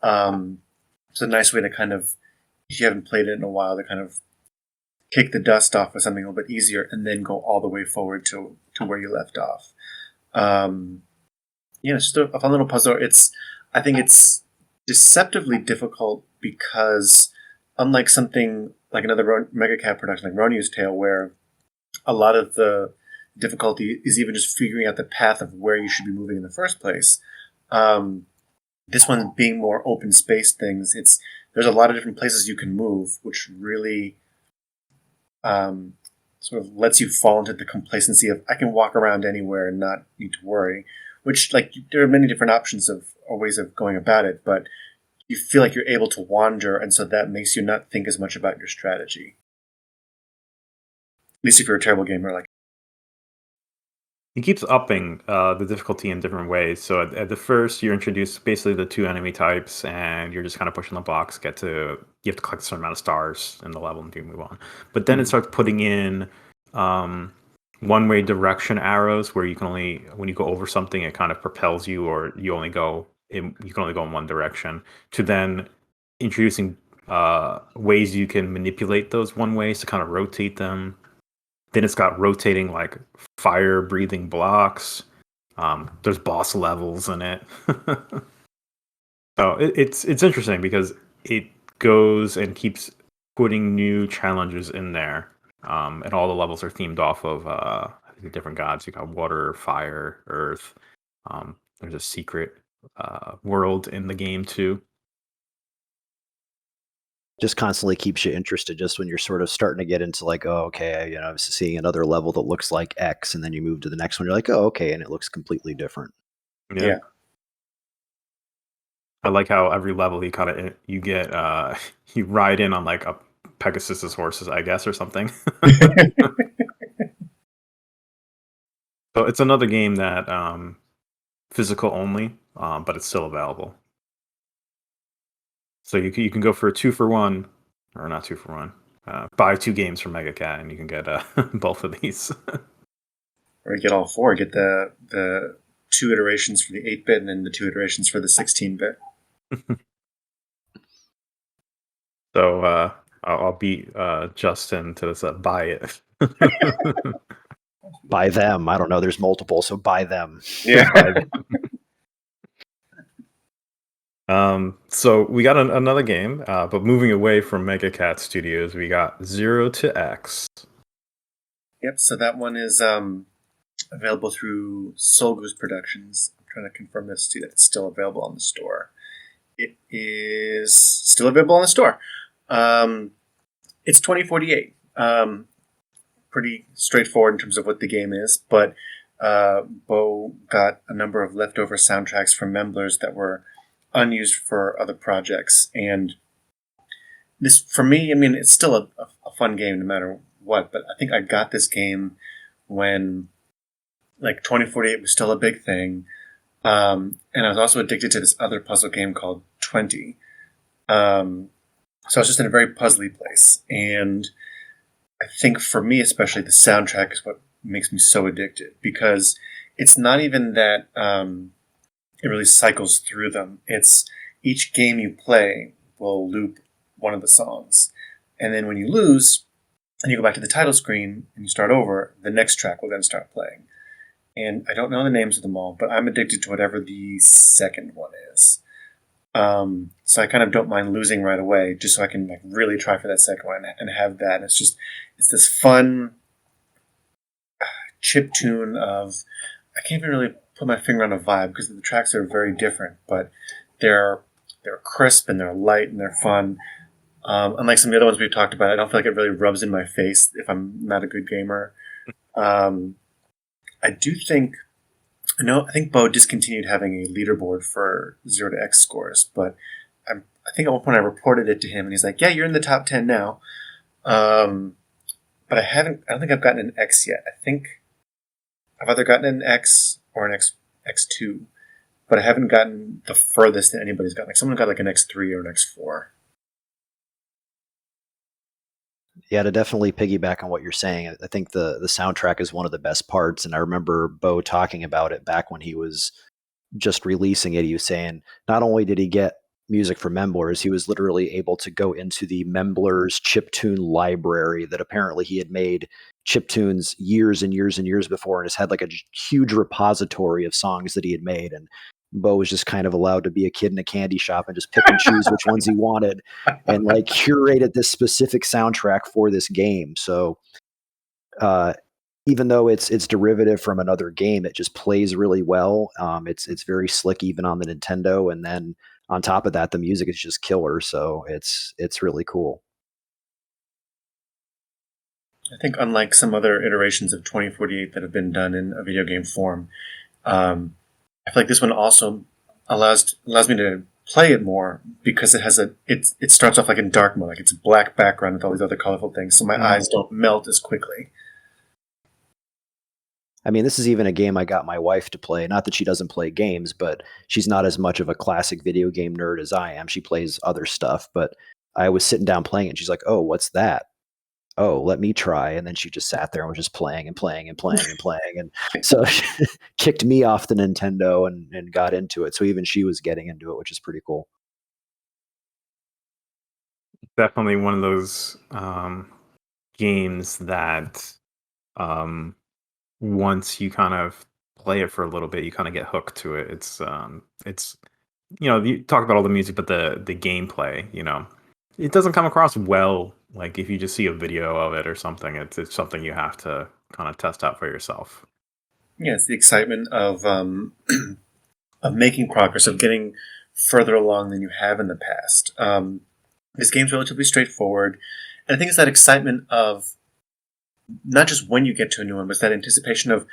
It's a nice way to kind of, if you haven't played it in a while, to kind of kick the dust off of something a little bit easier and then go all the way forward to where you left off. It's just a fun little puzzle. I think it's deceptively difficult because unlike something like another Mega Cat production like Ronio's Tale, where a lot of the difficulty is even just figuring out the path of where you should be moving in the first place. This one being more open space things, there's a lot of different places you can move, which really sort of lets you fall into the complacency of I can walk around anywhere and not need to worry. Which, like, there are many different options or ways of going about it, but you feel like you're able to wander, and so that makes you not think as much about your strategy. At least if you're a terrible gamer, like. He keeps upping the difficulty in different ways. So at the first, you're introduced basically the two enemy types, and you're just kind of pushing the blocks. You have to collect a certain amount of stars in the level and you move on. But then it starts putting in one-way direction arrows, where you can only, when you go over something, it kind of propels you, or you can only go in one direction. To then introducing ways you can manipulate those one ways to kind of rotate them. Then it's got rotating like fire breathing blocks. There's boss levels in it. So it's interesting because it goes and keeps putting new challenges in there. And all the levels are themed off of I think different gods. You got water, fire, earth. There's a secret world in the game too. Just constantly keeps you interested just when you're sort of starting to get into like, oh, okay, I'm seeing another level that looks like X, and then you move to the next one, you're like, oh, okay, and it looks completely different. Yeah. I like how every level you get you ride in on like a Pegasus's horses, I guess, or something. So it's another game that physical only, but it's still available. So you can go for a 2-for-1, or not 2-for-1. Buy 2 games from Mega Cat, and you can get both of these. Or get all 4. Get the 2 iterations for the 8-bit and then the 2 iterations for the 16-bit. So I'll beat Justin to this. Buy it. Buy them. I don't know. There's multiple, so buy them. Yeah. So we got another game, but moving away from Mega Cat Studios, we got 0 to X. Yep. So that one is available through Soul Goose Productions. I'm trying to confirm this too, that it's still available on the store. It is still available on the store. It's 2048. Pretty straightforward in terms of what the game is, but Bo got a number of leftover soundtracks from Memblers that were unused for other projects. And this, for me, I mean, it's still a fun game no matter what, but I think I got this game when like 2048 was still a big thing. And I was also addicted to this other puzzle game called 20. So I was just in a very puzzly place. And I think for me, especially, the soundtrack is what makes me so addicted, because it's not even that it really cycles through them. It's each game you play will loop one of the songs. And then when you lose and you go back to the title screen and you start over, the next track will then start playing. And I don't know the names of them all, but I'm addicted to whatever the second one is. So I kind of don't mind losing right away, just so I can like really try for that second one and have that. And it's this fun chip tune of, I can't even really put my finger on a vibe because the tracks are very different, but they're crisp and they're light and they're fun. Unlike some of the other ones we've talked about, I don't feel like it really rubs in my face if I'm not a good gamer. I do think, I think Bo discontinued having a leaderboard for 0 to X scores, but I think at one point I reported it to him, and he's like, "Yeah, you're in the top 10 now." But I don't think I've gotten an X yet. I think I've either gotten an X or an X2, but I haven't gotten the furthest that anybody's gotten. Like someone got like an X3 or an X4. Yeah, to definitely piggyback on what you're saying, I think the soundtrack is one of the best parts. And I remember Bo talking about it back when he was just releasing it. He was saying not only did he get music from Memblers, he was literally able to go into the Memblers chiptune library that apparently he had made chiptunes years and years and years before, and has had like a huge repository of songs that he had made. And Bo was just kind of allowed to be a kid in a candy shop and just pick and choose which ones he wanted, and like curated this specific soundtrack for this game. So even though it's derivative from another game, it just plays really well. It's very slick even on the Nintendo, and then on top of that, the music is just killer. So it's really cool. I think unlike some other iterations of 2048 that have been done in a video game form, I feel like this one also allows me to play it more because it starts off like in dark mode, like it's a black background with all these other colorful things, so my eyes don't melt as quickly. I mean, this is even a game I got my wife to play. Not that she doesn't play games, but she's not as much of a classic video game nerd as I am. She plays other stuff, but I was sitting down playing it, and she's like, "Oh, what's that? Oh, let me try." And then she just sat there and was just playing and playing and playing and playing. And so she kicked me off the Nintendo and got into it. So even she was getting into it, which is pretty cool. Definitely one of those games that once you kind of play it for a little bit, you kind of get hooked to it. It's you talk about all the music, but the gameplay, it doesn't come across well. Like if you just see a video of it or something, it's something you have to kind of test out for yourself. Yeah, it's the excitement of of making progress, of getting further along than you have in the past. This game's relatively straightforward, and I think it's that excitement of not just when you get to a new one, but it's that anticipation of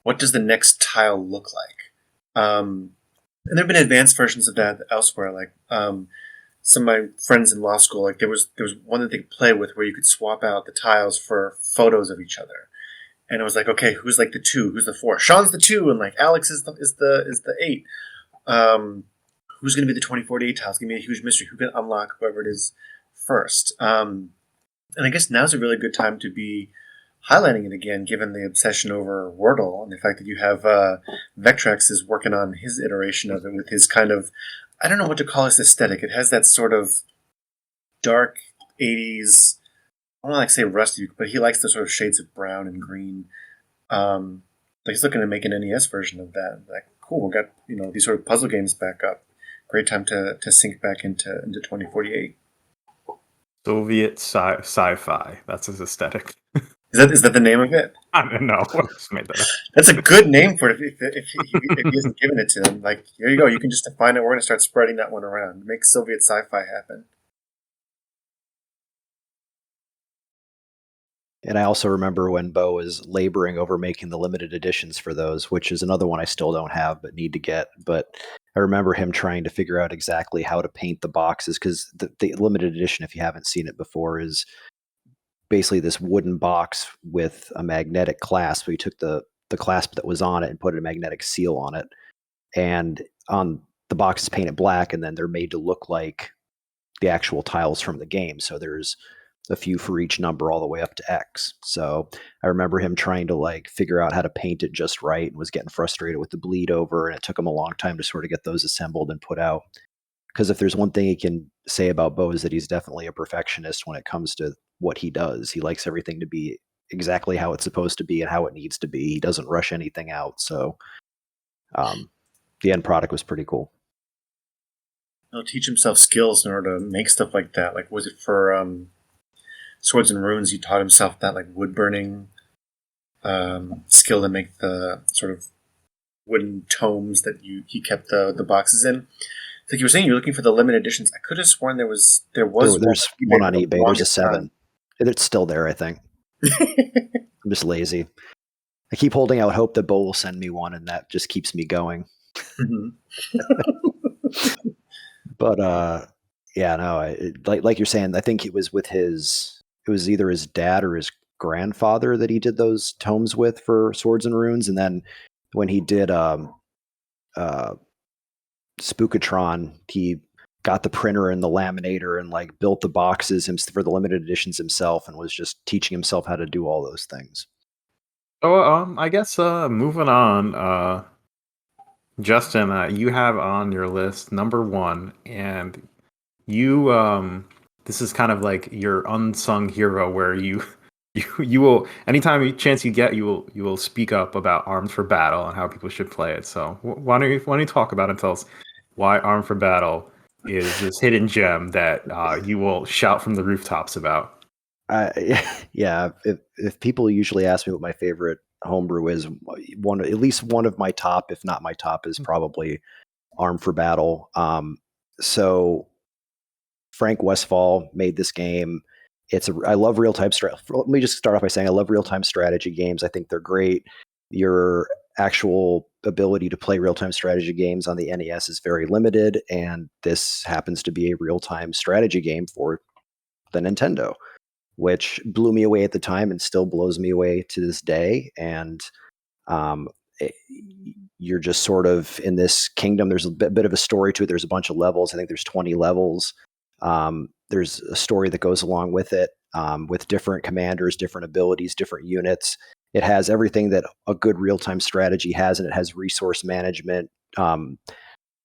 what does the next tile look like. And there have been advanced versions of that elsewhere, like some of my friends in law school, like there was one that they could play with where you could swap out the tiles for photos of each other, and it was like, okay, who's like the 2, who's the 4? Sean's the 2, and like Alex is the 8. Who's going to be the 2048 tile? It's going to be a huge mystery. Who can unlock whoever it is first? And I guess now's a really good time to be highlighting it again, given the obsession over Wordle and the fact that you have Vectrex is working on his iteration of it with his kind of, I don't know what to call this aesthetic. It has that sort of dark 80s, I don't like to say rusty, but he likes the sort of shades of brown and green. Like he's looking to make an NES version of that. Like, cool, we got these sort of puzzle games back up. Great time to sink back into 2048. Soviet sci-fi. That's his aesthetic. Is that the name of it? I don't know. I just made that up. That's a good name for it if he hasn't given it to them. Like, here you go. You can just define it. We're going to start spreading that one around. Make Soviet sci-fi happen. And I also remember when Bo was laboring over making the limited editions for those, which is another one I still don't have but need to get. But I remember him trying to figure out exactly how to paint the boxes, because the limited edition, if you haven't seen it before, is basically this wooden box with a magnetic clasp. We took the clasp that was on it and put a magnetic seal on it. And on the box is painted black, and then they're made to look like the actual tiles from the game. So there's a few for each number all the way up to X. So I remember him trying to like figure out how to paint it just right, and was getting frustrated with the bleed over, and it took him a long time to sort of get those assembled and put out. Because if there's one thing he can say about Bo, is that he's definitely a perfectionist when it comes to what he does. He likes everything to be exactly how it's supposed to be and how it needs to be. He doesn't rush anything out. So the end product was pretty cool. He'll teach himself skills in order to make stuff like that. Like, was it for Swords and Runes? He taught himself that like wood burning skill to make the sort of wooden tomes that he kept the boxes in. It's like you were saying, you're looking for the limited editions. I could have sworn there's one on eBay. There's a 7. It's still there, I think. I'm just lazy. I keep holding out hope that Bo will send me one, and that just keeps me going. But yeah, no, like you're saying, I think it was either his dad or his grandfather that he did those tomes with for Swords and Runes. And then when he did Spookatron, he got the printer and the laminator and like built the boxes for the limited editions himself, and was just teaching himself how to do all those things. Oh, I guess moving on, Justin, you have on your list number 1, and you this is kind of like your unsung hero, where you will, anytime chance you get, you will speak up about Armed for Battle and how people should play it. So why don't you talk about it and tell us why Armed for Battle is this hidden gem that you will shout from the rooftops about? Yeah, if people usually ask me what my favorite homebrew is, at least one of my top, if not my top, is probably Armed for Battle. So Frank Westphal made this game. I love real-time strategy. Let me just start off by saying I love real-time strategy games. I think they're great. Your actual ability to play real-time strategy games on the NES is very limited, and this happens to be a real-time strategy game for the Nintendo, which blew me away at the time and still blows me away to this day. And you're just sort of in this kingdom. There's a bit of a story to it. There's a bunch of levels. I think there's 20 levels. There's a story that goes along with it, with different commanders, different abilities, different units. It has everything that a good real-time strategy has, and it has resource management,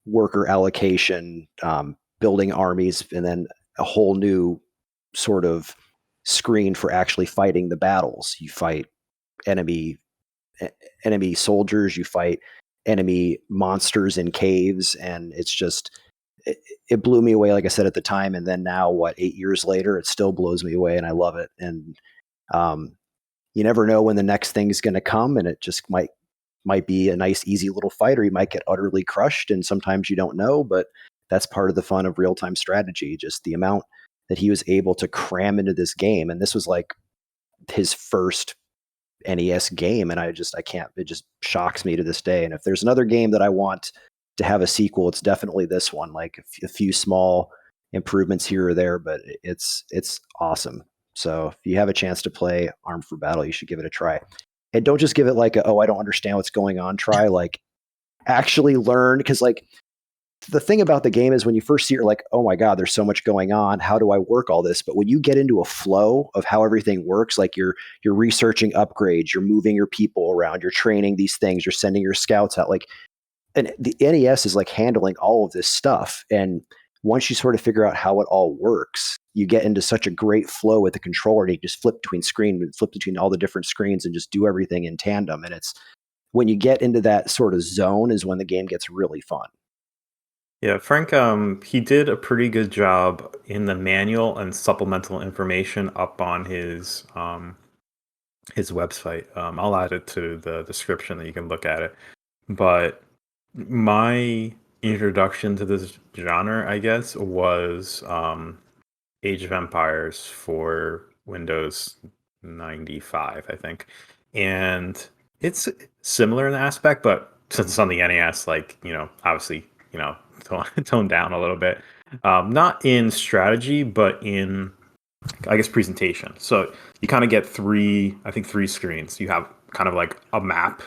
worker allocation, building armies, and then a whole new sort of screen for actually fighting the battles. You fight enemy soldiers, you fight enemy monsters in caves, and it's just it blew me away, like I said at the time. And then now, 8 years later, it still blows me away, and I love it. And you never know when the next thing's going to come, and it just might be a nice, easy little fight, or you might get utterly crushed, and sometimes you don't know. But that's part of the fun of real-time strategy, just the amount that he was able to cram into this game. And this was like his first NES game, and I can't, it just shocks me to this day. And if there's another game that I want to have a sequel, it's definitely this one. Like a few small improvements here or there, but it's awesome. So if you have a chance to play Armed for Battle, you should give it a try. And don't just give it like I don't understand what's going on try. Like actually learn, because like the thing about the game is when you first see it, you're like, oh my God, there's so much going on. How do I work all this? But when you get into a flow of how everything works, like you're researching upgrades, you're moving your people around, you're training these things, you're sending your scouts out, like, and the NES is like handling all of this stuff. And once you sort of figure out how it all works, you get into such a great flow with the controller, and you just flip between all the different screens and just do everything in tandem. And it's when you get into that sort of zone is when the game gets really fun. Yeah, Frank, he did a pretty good job in the manual and supplemental information up on his website. I'll add it to the description that you can look at it. But my introduction to this genre, I guess, was Age of Empires for Windows 95, I think. And it's similar in aspect, but since it's on the NES, like, obviously, toned down a little bit. Not in strategy, but in, I guess, presentation. So you kind of get three screens. You have kind of like a map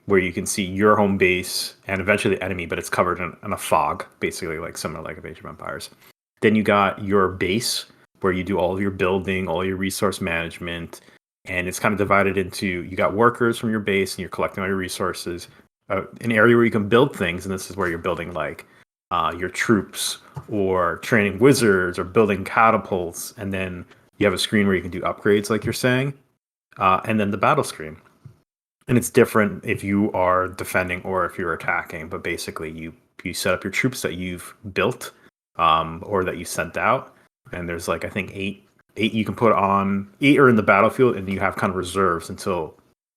where you can see your home base and eventually the enemy, but it's covered in a fog, basically like similar like of Age of Empires. Then you got your base where you do all of your building, all your resource management, and it's kind of divided into, you got workers from your base and you're collecting all your resources. An area where you can build things, and this is where you're building like your troops or training wizards or building catapults, and then you have a screen where you can do upgrades, like you're saying, and then the battle screen. And it's different if you are defending or if you're attacking, but basically you set up your troops that you've built or that you sent out, and there's like I think eight you can put on. 8 are in the battlefield, and you have kind of reserves until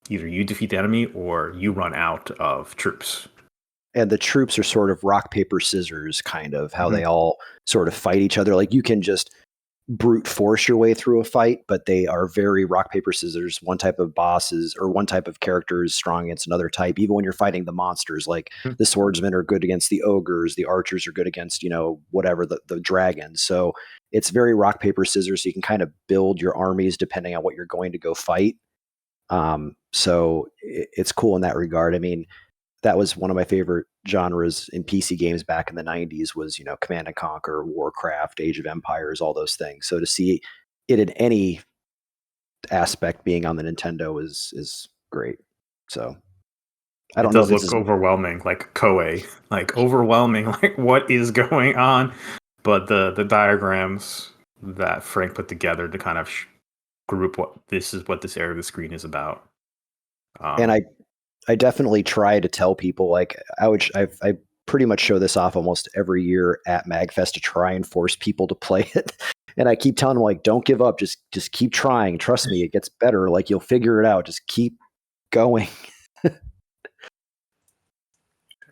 either you defeat the enemy or you run out of troops. And the troops are sort of rock, paper, scissors, kind of how they all sort of fight each other. Like you can just brute force your way through a fight, but they are very rock, paper, scissors. One type of bosses or one type of character is strong against another type. Even when you're fighting the monsters, like the swordsmen are good against the ogres, the archers are good against, whatever, the dragons. So it's very rock, paper, scissors. So you can kind of build your armies depending on what you're going to go fight. So it's cool in that regard. I mean, that was one of my favorite genres in PC games back in the 90s was, Command and Conquer, Warcraft, Age of Empires, all those things. So to see it in any aspect being on the Nintendo is great. So I don't know if It does look overwhelming, like Koei, like overwhelming, like what is going on? But the diagrams that Frank put together to kind of group what this area of the screen is about. And I definitely try to tell people, like I pretty much show this off almost every year at MagFest to try and force people to play it. And I keep telling them, like, don't give up. Just keep trying. Trust me, it gets better. Like you'll figure it out. Just keep going. It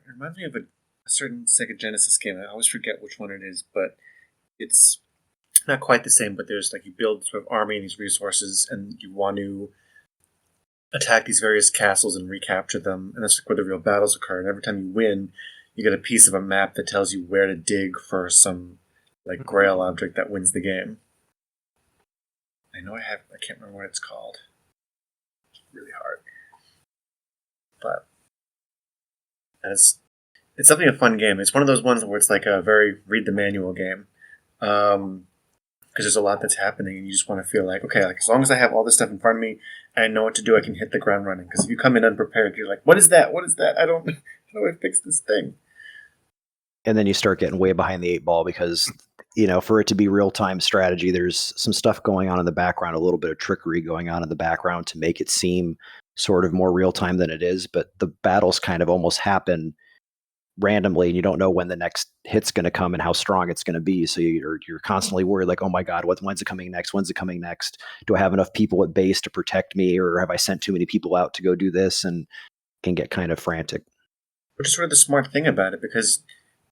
reminds me of a certain Sega Genesis game. I always forget which one it is, but it's not quite the same. But there's like you build sort of army and these resources, and you want to attack these various castles and recapture them, and that's like where the real battles occur. And every time you win, you get a piece of a map that tells you where to dig for some like grail object that wins the game. I can't remember what it's called. It's really hard. But it's definitely a fun game. It's one of those ones where it's like a very read the manual game. Because there's a lot that's happening, and you just want to feel like, okay, like as long as I have all this stuff in front of me and I know what to do, I can hit the ground running. Because if you come in unprepared, you're like, what is that? What is that? How do I fix this thing? And then you start getting way behind the 8 ball because, for it to be real-time strategy, there's some stuff going on in the background, a little bit of trickery going on in the background to make it seem sort of more real-time than it is. But the battles kind of almost happen randomly, and you don't know when the next hit's going to come and how strong it's going to be. So you're constantly worried, like, oh my God, when's it coming next? When's it coming next? Do I have enough people at base to protect me, or have I sent too many people out to go do this? And can get kind of frantic. Which is sort of the smart thing about it, because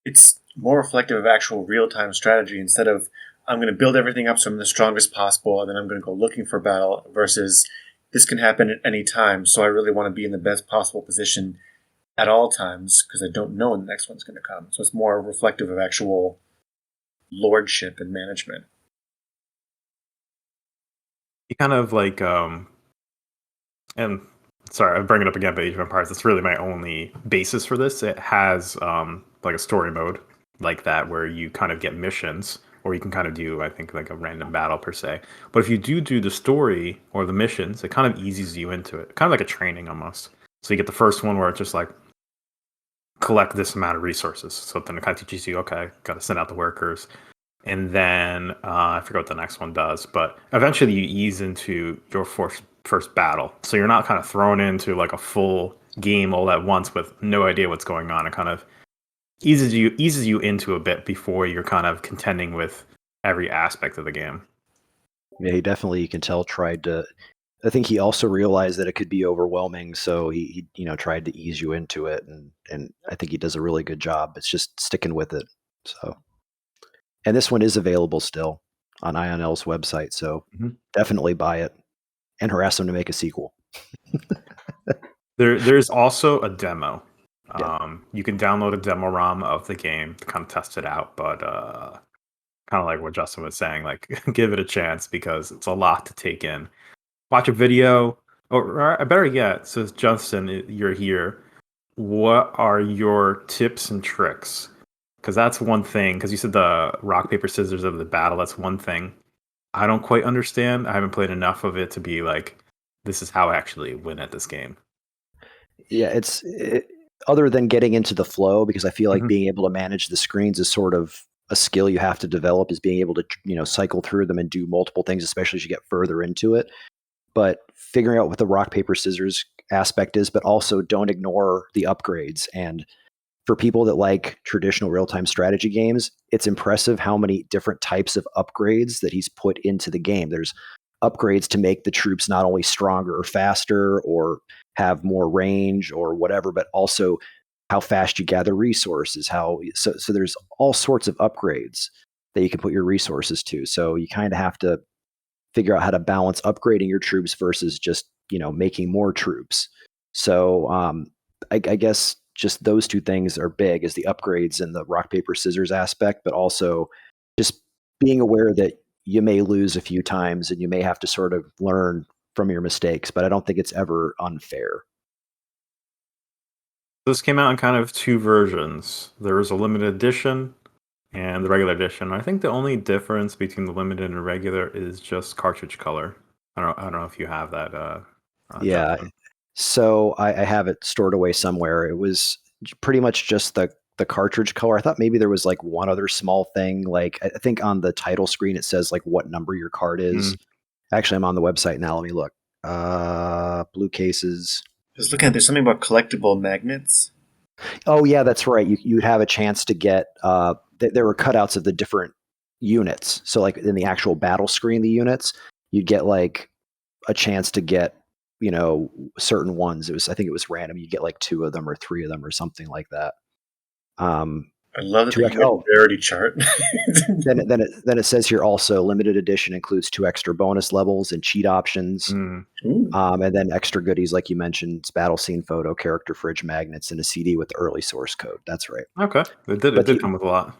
it's more reflective of actual real-time strategy instead of I'm going to build everything up so I'm the strongest possible and then I'm going to go looking for battle, versus this can happen at any time, so I really want to be in the best possible position at all times because I don't know when the next one's going to come. So it's more reflective of actual lordship and management. You kind of like, and sorry, I'm bringing it up again, but Age of Empires, it's really my only basis for this. It has like a story mode like that where you kind of get missions, or you can kind of do, I think, like a random battle per se. But if you do the story or the missions, it kind of eases you into it, kind of like a training almost. So you get the first one where it's just like, collect this amount of resources. So then it kind of teaches you, okay, got to send out the workers. And then I forget what the next one does, but eventually you ease into your first battle. So you're not kind of thrown into like a full game all at once with no idea what's going on. It kind of eases you into a bit before you're kind of contending with every aspect of the game. Yeah, he definitely, you can tell, I think he also realized that it could be overwhelming, so he tried to ease you into it, and I think he does a really good job. It's just sticking with it. So, and this one is available still on INL's website, so definitely buy it. and harass them to make a sequel. There's also a demo. Yeah. You can download a demo ROM of the game to kind of test it out, but kind of like what Justin was saying, like give it a chance because it's a lot to take in. Watch a video, or better yet, since Justin, you're here, what are your tips and tricks? Because that's one thing. Because you said the rock paper scissors of the battle. That's one thing I don't quite understand. I haven't played enough of it to be like, this is how I actually win at this game. Yeah, other than getting into the flow, because I feel like Mhm. being able to manage the screens is sort of a skill you have to develop, is being able to cycle through them and do multiple things, especially as you get further into it. But figuring out what the rock paper scissors aspect is, but also don't ignore the upgrades. And for people that like traditional real-time strategy games, it's impressive how many different types of upgrades that he's put into the game. There's upgrades to make the troops not only stronger or faster or have more range or whatever, but also how fast you gather resources, so there's all sorts of upgrades that you can put your resources to. So you kind of have to figure out how to balance upgrading your troops versus just making more troops. So I guess just those two things are big, is the upgrades and the rock paper scissors aspect, but also just being aware that you may lose a few times and you may have to sort of learn from your mistakes. But I don't think it's ever unfair. This came out in kind of two versions. There was a limited edition and the regular edition. I think the only difference between the limited and regular is just cartridge color. I don't know if you have that. Yeah. Justin. So I have it stored away somewhere. It was pretty much just the cartridge color. I thought maybe there was like one other small thing. Like I think on the title screen it says like what number your card is. Mm. Actually, I'm on the website now. Let me look. Blue cases. Just looking at, there's something about collectible magnets. Oh yeah, that's right. You'd have a chance to get. There were cutouts of the different units. So like in the actual battle screen, the units, you'd get like a chance to get certain ones. I think it was random. You get like 2 of them or 3 of them or something like that. I love that Two they ex- use oh, a rarity chart. then it says here also limited edition includes 2 extra bonus levels and cheat options. Mm. Ooh. And then extra goodies like you mentioned, battle scene photo, character fridge magnets, and a CD with the early source code. That's right. Okay, it did. It But did come with a lot.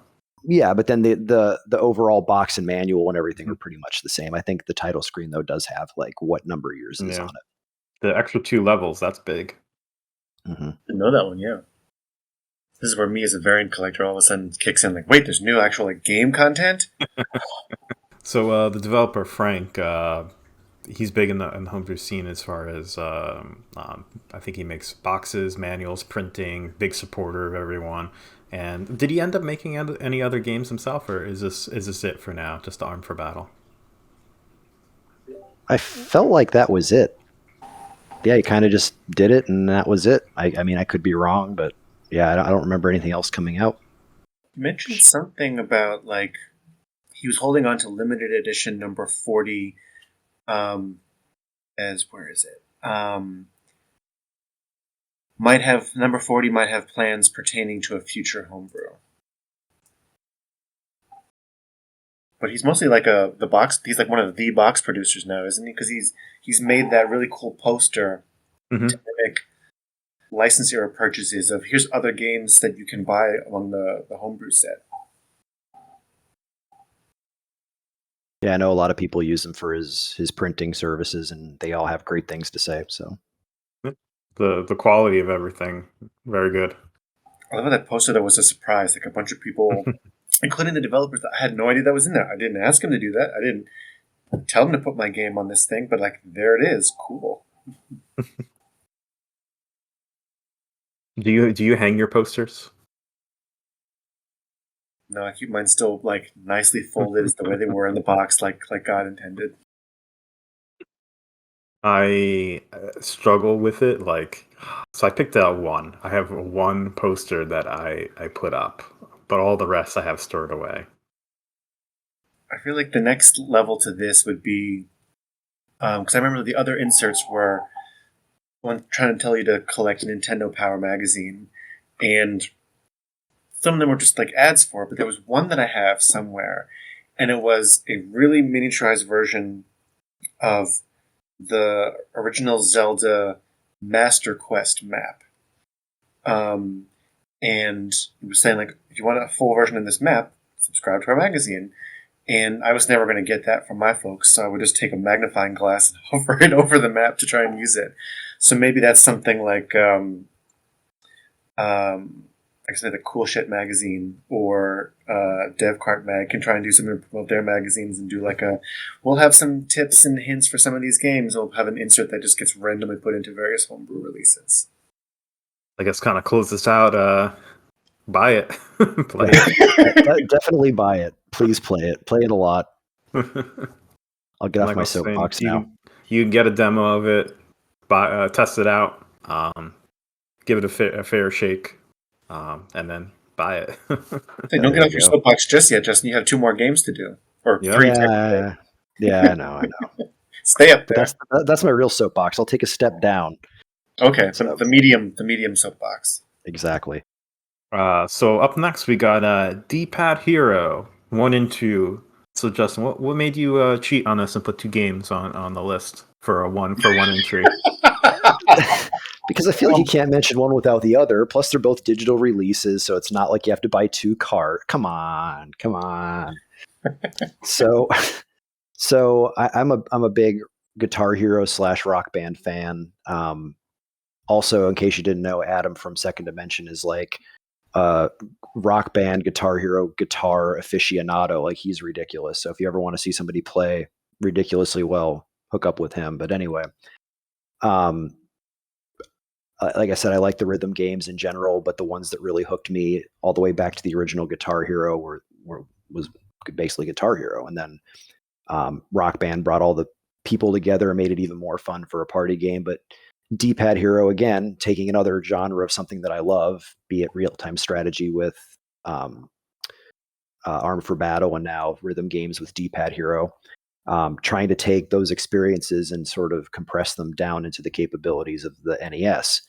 yeah, but then the overall box and manual and everything are Mhm. pretty much the same. I think the title screen though does have like what number yours is Yeah, on the extra 2 levels. That's big. it. Mm-hmm. Didn't know that one, yeah. This is where me as a variant collector all of a sudden kicks in like, wait, there's new actual like game content? So the developer Frank, he's big in the homebrew scene as far as I think he makes boxes, manuals, printing. Big supporter of everyone. And did he end up making any other games himself, or is this it for now? Just Armed for Battle. I felt like that was it. Yeah, he kind of just did it, and that was it. I mean, I could be wrong, but yeah, I don't remember anything else coming out. You mentioned something about like he was holding on to limited edition number 40 as where is it? Might have number 40 might have plans pertaining to a future homebrew. But he's mostly like the box. He's like one of the box producers now, isn't he? Because he's made that really cool poster Mm-hmm. to mimic license era purchases of here's other games that you can buy along the homebrew set. Yeah, I know a lot of people use him for his printing services, and they all have great things to say. So The quality of everything, very good. I love that poster. That was a surprise. Like a bunch of people, including the developers, I had no idea that was in there. I didn't ask him to do that. I didn't tell him to put my game on this thing, but like there it is. Cool. Do you hang your posters? No, I keep mine still like nicely folded as the way they were in the box, like God intended. I struggle with it. Like, so I picked out one. I have one poster that I put up, but all the rest I have stored away. I feel like the next level to this would be because I remember the other inserts were one trying to tell you to collect Nintendo Power magazine, and some of them were just like ads for it. But there was one that I have somewhere, and it was a really miniaturized version of the original Zelda Master Quest map. And he was saying, like, if you want a full version of this map, subscribe to our magazine. And I was never going to get that from my folks, so I would just take a magnifying glass and hover it over the map to try and use it. So maybe that's something like, like I said, the Cool Shit magazine or DevCart Mag can try and do something to promote their magazines and do like we'll have some tips and hints for some of these games. We'll have an insert that just gets randomly put into various homebrew releases. I guess kind of close this out. Buy it. Play it. Definitely buy it. Please play it. Play it a lot. I'll get off my soapbox now. You can get a demo of it, test it out, give it a fair shake, and then buy it. Hey, don't get off your soapbox just yet, Justin. You have 2 more games to do. Or 3. Yeah, I know. Stay up there. That's my real soapbox. I'll take a step down. Okay, so the medium soapbox. Exactly. So up next we got D+Pad Hero I and II. So Justin, what made you cheat on us and put 2 games on the list for one entry? Because I feel like you can't mention one without the other. Plus, they're both digital releases, so it's not like you have to buy 2 cards. Come on. So I'm a big Guitar Hero / Rock Band fan. Also, in case you didn't know, Adam from Second Dimension is like Rock Band, Guitar Hero, guitar aficionado. Like, he's ridiculous. So if you ever want to see somebody play ridiculously well, hook up with him. But anyway, like I said, I like the rhythm games in general, but the ones that really hooked me all the way back to the original Guitar Hero was basically Guitar Hero. And then Rock Band brought all the people together and made it even more fun for a party game. But D+Pad Hero, again, taking another genre of something that I love, be it real-time strategy with Armed for Battle and now rhythm games with D+Pad Hero, trying to take those experiences and sort of compress them down into the capabilities of the NES.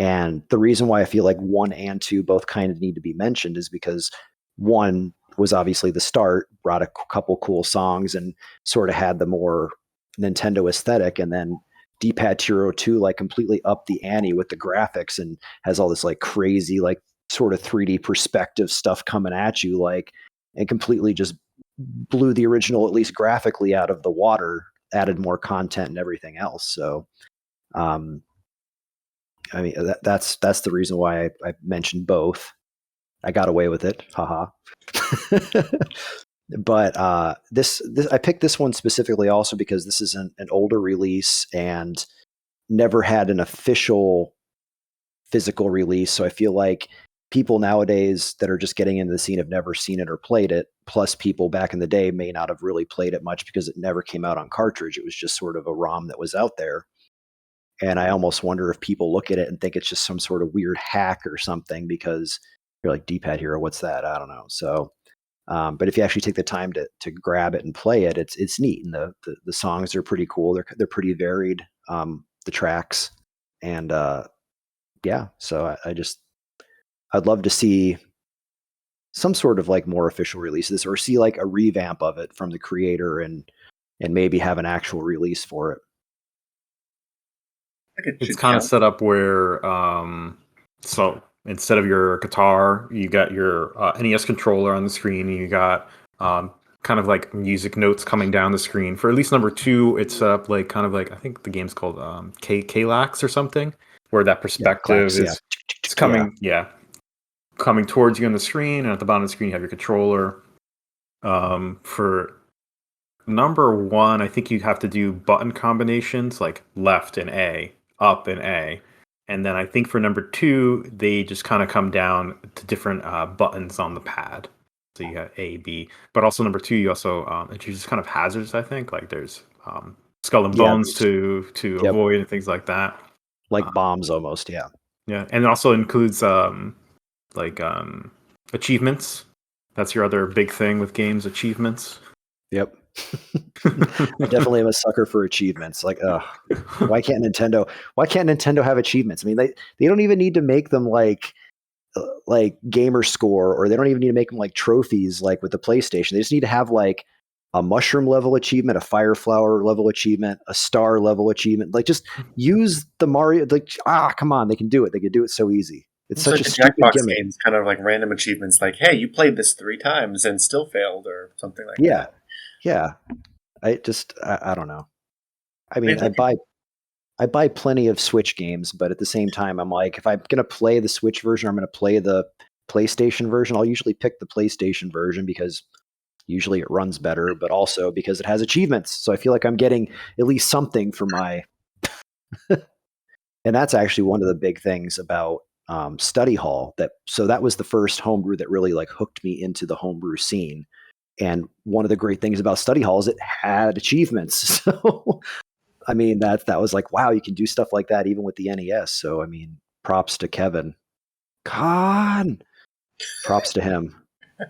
And the reason why I feel like 1 and 2 both kind of need to be mentioned is because 1 was obviously the start, brought a couple cool songs and sort of had the more Nintendo aesthetic, and then D+Pad Hero 2 like completely upped the ante with the graphics and has all this like crazy like sort of 3D perspective stuff coming at you, like, and completely just blew the original, at least graphically, out of the water, added more content and everything else. So I mean, that's the reason why I mentioned both. I got away with it, haha. But this I picked this one specifically also because this is an older release and never had an official physical release. So I feel like people nowadays that are just getting into the scene have never seen it or played it. Plus, people back in the day may not have really played it much because it never came out on cartridge. It was just sort of a ROM that was out there. And I almost wonder if people look at it and think it's just some sort of weird hack or something because you're like, D+Pad Hero, what's that? I don't know. So, but if you actually take the time to grab it and play it, it's neat. And the songs are pretty cool. They're pretty varied, the tracks. And yeah, so I'd love to see some sort of like more official release of this, or see like a revamp of it from the creator and maybe have an actual release for it. It's kind of set up where so instead of your guitar, you got your NES controller on the screen, and you got kind of like music notes coming down the screen. For at least number 2, it's set up like kind of like, I think the game's called K-Lax or something, where that perspective is coming, coming towards you on the screen, and at the bottom of the screen you have your controller. For number 1, I think you have to do button combinations like left and A, up and A. And then I think for number 2, they just kind of come down to different buttons on the pad. So you got A, B. But also number 2, you also introduce kind of hazards, I think. Like there's skull and bones to avoid and things like that. Like bombs almost, yeah. Yeah, and it also includes achievements. That's your other big thing with games, achievements. Yep. I definitely am a sucker for achievements. Like, why can't Nintendo have achievements? I mean, they don't even need to make them like gamer score, or they don't even need to make them like trophies like with the PlayStation. They just need to have like a mushroom level achievement, a fire flower level achievement, a star level achievement. Like, just use the Mario. Like, come on, they can do it. They can do it so easy. It's such like a the stupid Jackbox gimmick. games, kind of like random achievements, like, hey, you played this 3 times and still failed, or something like Yeah, that. yeah. I don't know. I mean, It's like, I buy plenty of Switch games, but at the same time, I'm like, if I'm gonna play the Switch version, or I'm gonna play the PlayStation version, I'll usually pick the PlayStation version because usually it runs better, but also because it has achievements. So I feel like I'm getting at least something for my. And that's actually one of the big things about Study Hall. So that was the first homebrew that really like hooked me into the homebrew scene. And one of the great things about Study Hall is it had achievements. So I mean, that was like, wow, you can do stuff like that even with the NES. So I mean, props to Kevin. Con. Props to him. I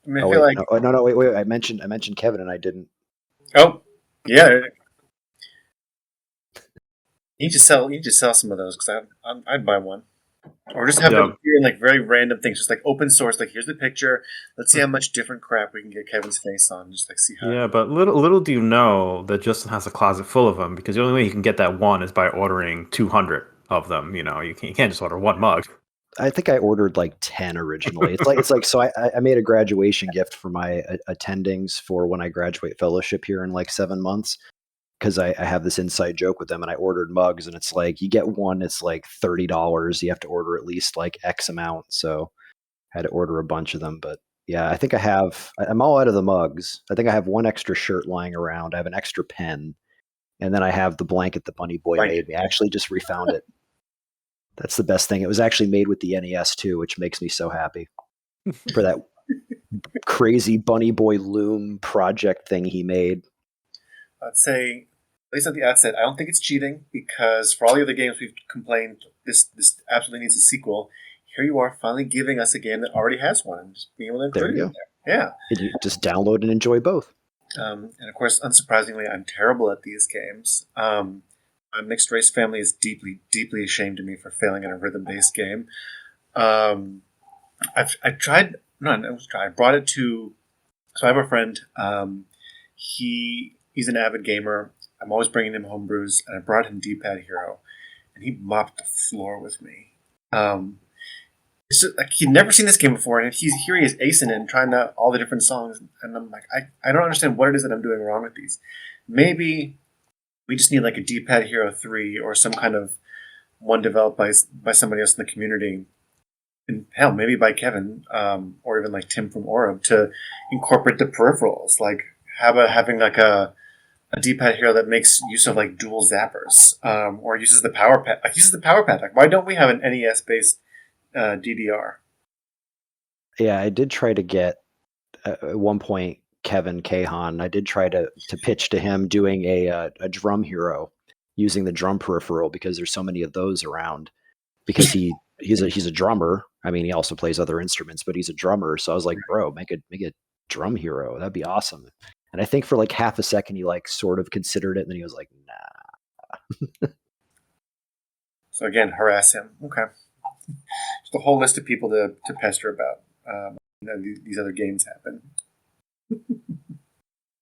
mean, I Oh feel wait, like, no, wait. I mentioned Kevin and I didn't. oh, yeah, you just sell some of those, because I'd buy one, or just have them Yeah. appear in like very random things, just like open source. Like, here's the picture. Let's see how much different crap we can get Kevin's face on. Just like see how. Yeah, but little do you know that Justin has a closet full of them, because the only way you can get that one is by ordering 200 of them. You can't just order one mug. I think I ordered like 10 originally. It's like so I made a graduation gift for my attendings for when I graduate fellowship here in like 7 months, because I have this inside joke with them, and I ordered mugs, and it's like you get one, it's like $30. You have to order at least like X amount. So I had to order a bunch of them. But yeah, I think I'm all out of the mugs. I think I have one extra shirt lying around. I have an extra pen. And then I have the blanket the Bunny Boy made me. I actually just refound it. That's the best thing. It was actually made with the NES too, which makes me so happy for that crazy Bunny Boy loom project thing he made. I'd say, at least at the outset, I don't think it's cheating, because for all the other games we've complained, this absolutely needs a sequel. Here you are, finally giving us a game that already has one, and just being able to There include you it go. in there. Yeah. And you just download and enjoy both. And of course, unsurprisingly, I'm terrible at these games. My mixed race family is deeply, deeply ashamed of me for failing in a rhythm-based game. I tried. No, I was trying. I brought it to. So I have a friend. He's an avid gamer. I'm always bringing him homebrews, and I brought him D+Pad Hero, and he mopped the floor with me. It's just, like, he'd never seen this game before, and here he is acing it and trying out all the different songs, and I'm like, I don't understand what it is that I'm doing wrong with these. Maybe we just need like a D+Pad Hero 3 or some kind of one developed by somebody else in the community, and hell, maybe by Kevin, or even like Tim from Orb, to incorporate the peripherals, like having like a D-pad hero that makes use of like dual zappers, or uses the power pad. Like, why don't we have an NES based DDR? Yeah, I did try to get at one point Kevin Kahan. I did try to pitch to him doing a drum hero using the drum peripheral, because there's so many of those around. Because he's a drummer. I mean, he also plays other instruments, but he's a drummer. So I was like, bro, make a drum hero. That'd be awesome. And I think for like half a second he like sort of considered it, and then he was like, nah. So again, harass him. Okay, just a whole list of people to pester about. These other games happen.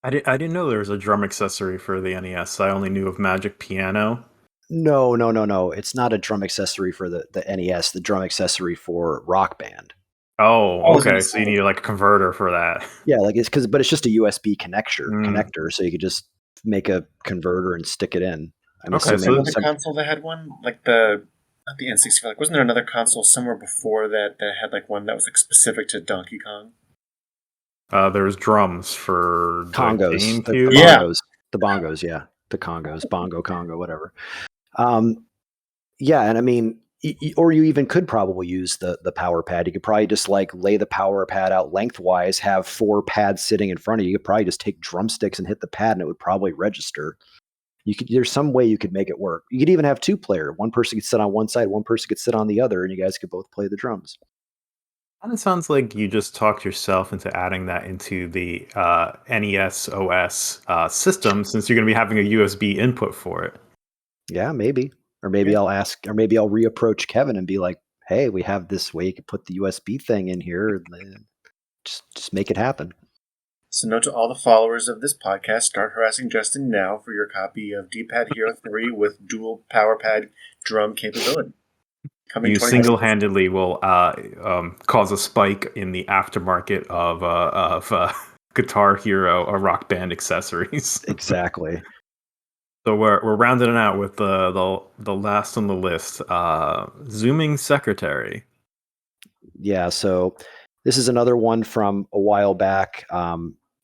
I didn't know there was a drum accessory for the NES. I only knew of Magic Piano. No. It's not a drum accessory for the NES. The drum accessory for Rock Band. Oh, okay. So you need like a converter for that. Yeah, like but it's just a USB connector, so you could just make a converter and stick it in. I'm Okay, assuming. Another console that had one, like not the N64. Like, wasn't there another console somewhere before that had like one that was like specific to Donkey Kong? There's drums for the Congos, the GameCube. bongos, the bongos, yeah, the Congos, Congo, whatever. Yeah, and I mean, or you even could probably use the power pad. You could probably just like lay the power pad out lengthwise, have 4 pads sitting in front of you. You could probably just take drumsticks and hit the pad, and it would probably register. There's some way you could make it work. You could even have 2-player. One person could sit on one side, one person could sit on the other, and you guys could both play the drums. And it sounds like you just talked yourself into adding that into the NES OS system, since you're going to be having a USB input for it. Yeah, maybe. Or maybe I'll reapproach Kevin and be like, hey, we have this way you can put the USB thing in here. Just make it happen. So note to all the followers of this podcast, start harassing Justin now for your copy of D+Pad Hero III with dual power pad drum capability. Coming You 2020. single-handedly will cause a spike in the aftermarket of Guitar Hero or Rock Band accessories. Exactly. So we're rounding it out with the last on the list, Zooming Secretary. Yeah, so this is another one from a while back.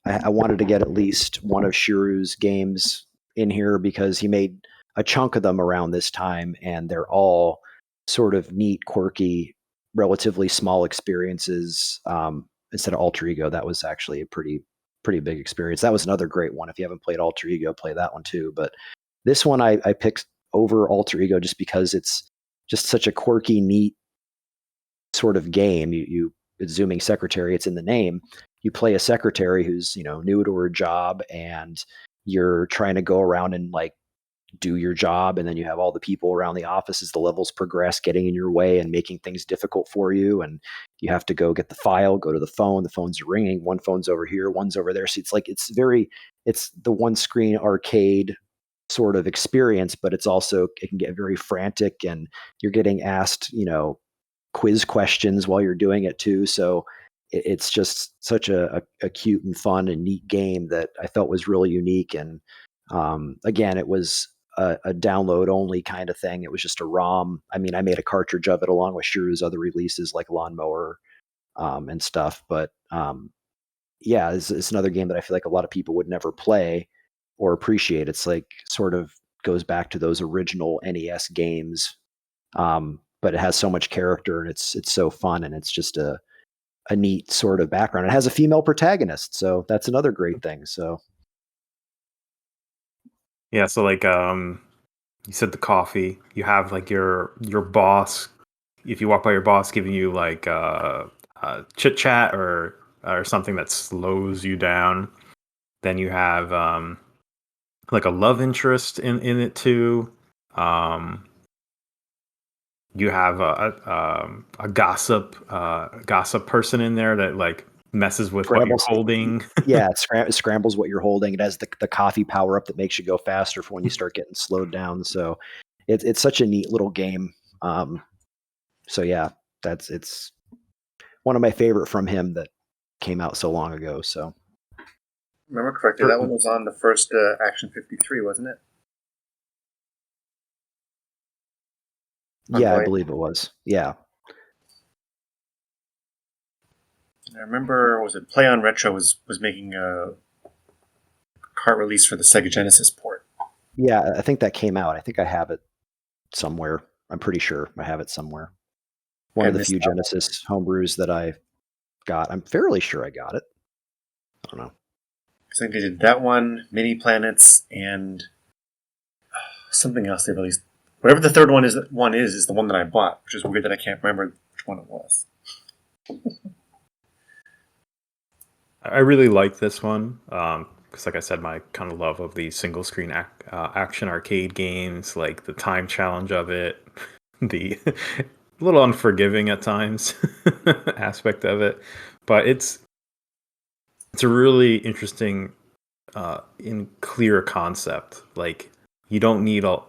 I wanted to get at least one of Shiru's games in here because he made a chunk of them around this time, and they're all sort of neat, quirky, relatively small experiences. Instead of Alter Ego, that was actually a pretty big experience. That was another great one. If you haven't played Alter Ego, play that one too. But this one I picked over Alter Ego just because it's just such a quirky, neat sort of game. It's Zooming Secretary, it's in the name. You play a secretary who's new to her job, and you're trying to go around and like do your job, and then you have all the people around the office as the levels progress getting in your way and making things difficult for you, and you have to go get the file, go to the phone's ringing, one phone's over here, one's over there. So it's the one screen arcade sort of experience, but it can get very frantic, and you're getting asked quiz questions while you're doing it too. So it's just such a cute and fun and neat game that I felt was really unique. And again, it was a download only kind of thing. It was just a ROM. I mean, I made a cartridge of it along with Shiru's other releases like Lawnmower and stuff. But yeah, it's another game that I feel like a lot of people would never play or appreciate. It's like sort of goes back to those original NES games. But it has so much character, and it's so fun, and it's just a neat sort of background. It has a female protagonist, so that's another great thing. So Yeah, so like you said the coffee, you have like your boss, if you walk by your boss giving you like chit chat or something that slows you down, then you have like a love interest in it too. You have a gossip person in there that like messes with what you're holding. Yeah, it scrambles what you're holding. It has the coffee power up that makes you go faster for when you start getting slowed down. So it's such a neat little game. So yeah, it's one of my favorite from him that came out so long ago. So Remember correctly, that one was on the first Action 53, wasn't it? Yeah, I believe it was. Yeah. I remember, was it Play on Retro was making a cart release for the Sega Genesis port. Yeah, I think that came out. I think I have it somewhere. I'm pretty sure I have it somewhere. One of the few Genesis homebrews that I got. I'm fairly sure I got it. I don't know. I think they did that one, Mini Planets, and something else they released. Whatever the third one is the one that I bought, which is weird that I can't remember which one it was. I really like this one because, like I said, my kind of love of the single screen action arcade games, like the time challenge of it, the little unforgiving at times aspect of it, but it's a really interesting in clear concept. Like you don't need a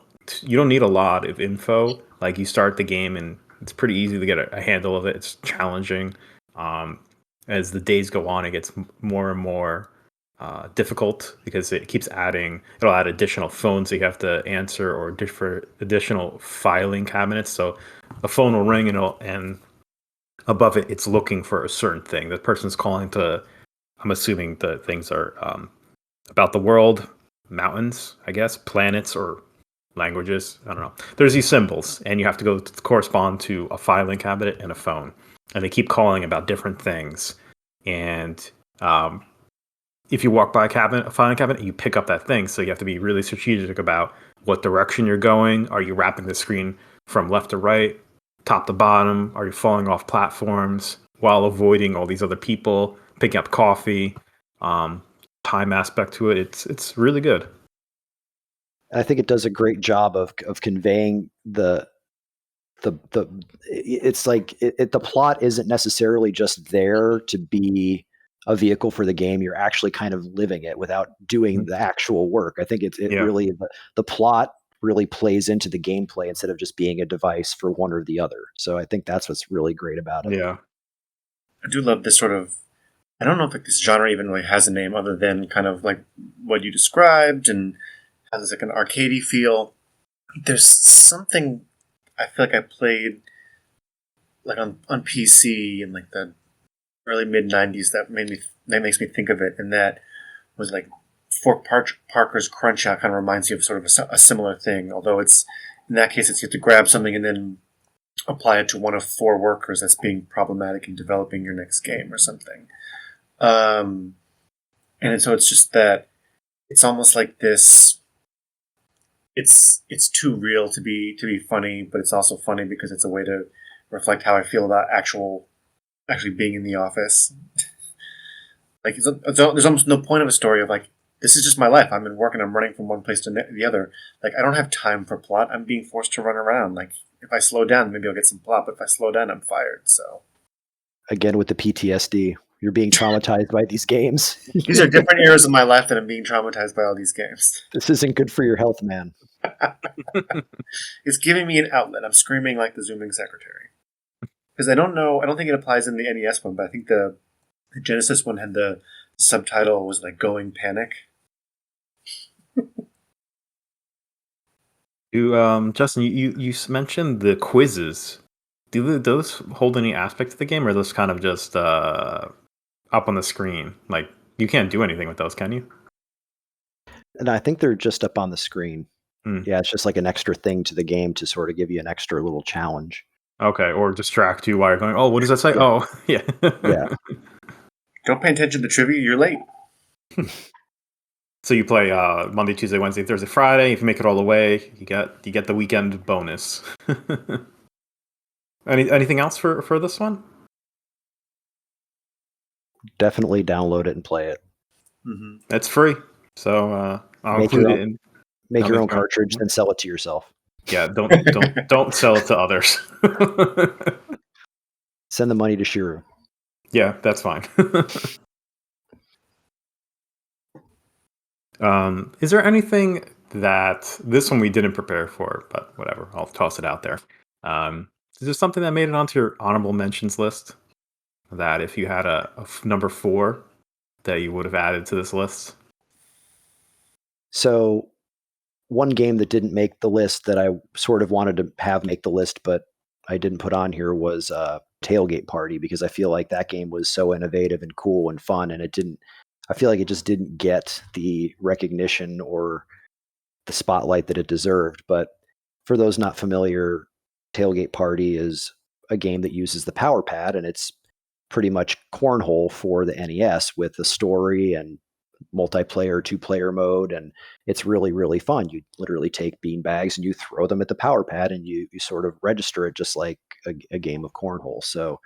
lot of info. Like you start the game and it's pretty easy to get a handle of it. It's challenging. As the days go on, it gets more and more difficult because it keeps adding. It'll add additional phones that you have to answer or additional filing cabinets. So a phone will ring and above it, it's looking for a certain thing. The person's calling to. I'm assuming the things are about the world, mountains, I guess, planets, or languages. I don't know. There's these symbols, and you have to go to correspond to a filing cabinet and a phone. And they keep calling about different things. And if you walk by a filing cabinet, you pick up that thing. So you have to be really strategic about what direction you're going. Are you wrapping the screen from left to right, top to bottom? Are you falling off platforms while avoiding all these other people, picking up coffee? Time aspect to it. It's really good. I think it does a great job of conveying the it's like the plot isn't necessarily just there to be a vehicle for the game. You're actually kind of living it without doing the actual work. I think it Yeah. really, the plot really plays into the gameplay instead of just being a device for one or the other. So I think that's what's really great about it. Yeah. I do love this sort of, I don't know if like this genre even really has a name other than kind of like what you described and has like an arcadey feel. There's something I feel like I played like on PC in like the early mid '90s that makes me think of it, and that was like Fort Parker's Crunch Out. Kind of reminds you of sort of a similar thing, although it's in that case it's you have to grab something and then apply it to one of 4 workers that's being problematic in developing your next game or something. And so it's just that it's almost like this. It's too real to be funny, but it's also funny because it's a way to reflect how I feel about actually being in the office. Like there's almost no point of a story of like, this is just my life. I'm in work and I'm running from one place to the other. Like I don't have time for plot. I'm being forced to run around. Like if I slow down, maybe I'll get some plot. But if I slow down, I'm fired. So again, with the PTSD, you're being traumatized by these games. These are different eras of my life that I'm being traumatized by all these games. This isn't good for your health, man. It's giving me an outlet. I'm screaming like the Zooming secretary. Because I don't think it applies in the NES one, but I think the Genesis one had the subtitle was like Going Panic. Justin, you mentioned the quizzes. Do those hold any aspect of the game, or are those kind of just up on the screen? Like, you can't do anything with those, can you? And I think they're just up on the screen. Yeah, it's just like an extra thing to the game to sort of give you an extra little challenge. Okay, or distract you while you're going, oh, what does that say? Yeah. Oh, yeah. Yeah. Don't pay attention to trivia, you're late. So you play Monday, Tuesday, Wednesday, Thursday, Friday. If you make it all the way, you get the weekend bonus. Anything else for this one? Definitely download it and play it. Mm-hmm. It's free, so I'll include it in. Make your own cartridge, then sell it to yourself. Yeah, don't sell it to others. Send the money to Shiru. Yeah, that's fine. Is there anything that this one we didn't prepare for, but whatever, I'll toss it out there. Is there something that made it onto your honorable mentions list that if you had a number 4 that you would have added to this list? So one game that didn't make the list that I sort of wanted to have make the list, but I didn't put on here was Tailgate Party, because I feel like that game was so innovative and cool and fun, and I feel like it just didn't get the recognition or the spotlight that it deserved. But for those not familiar, Tailgate Party is a game that uses the power pad, and it's pretty much cornhole for the NES with a story and multiplayer 2-player mode, and it's really, really fun. You literally take bean bags and you throw them at the power pad, and you sort of register it just like a game of cornhole. So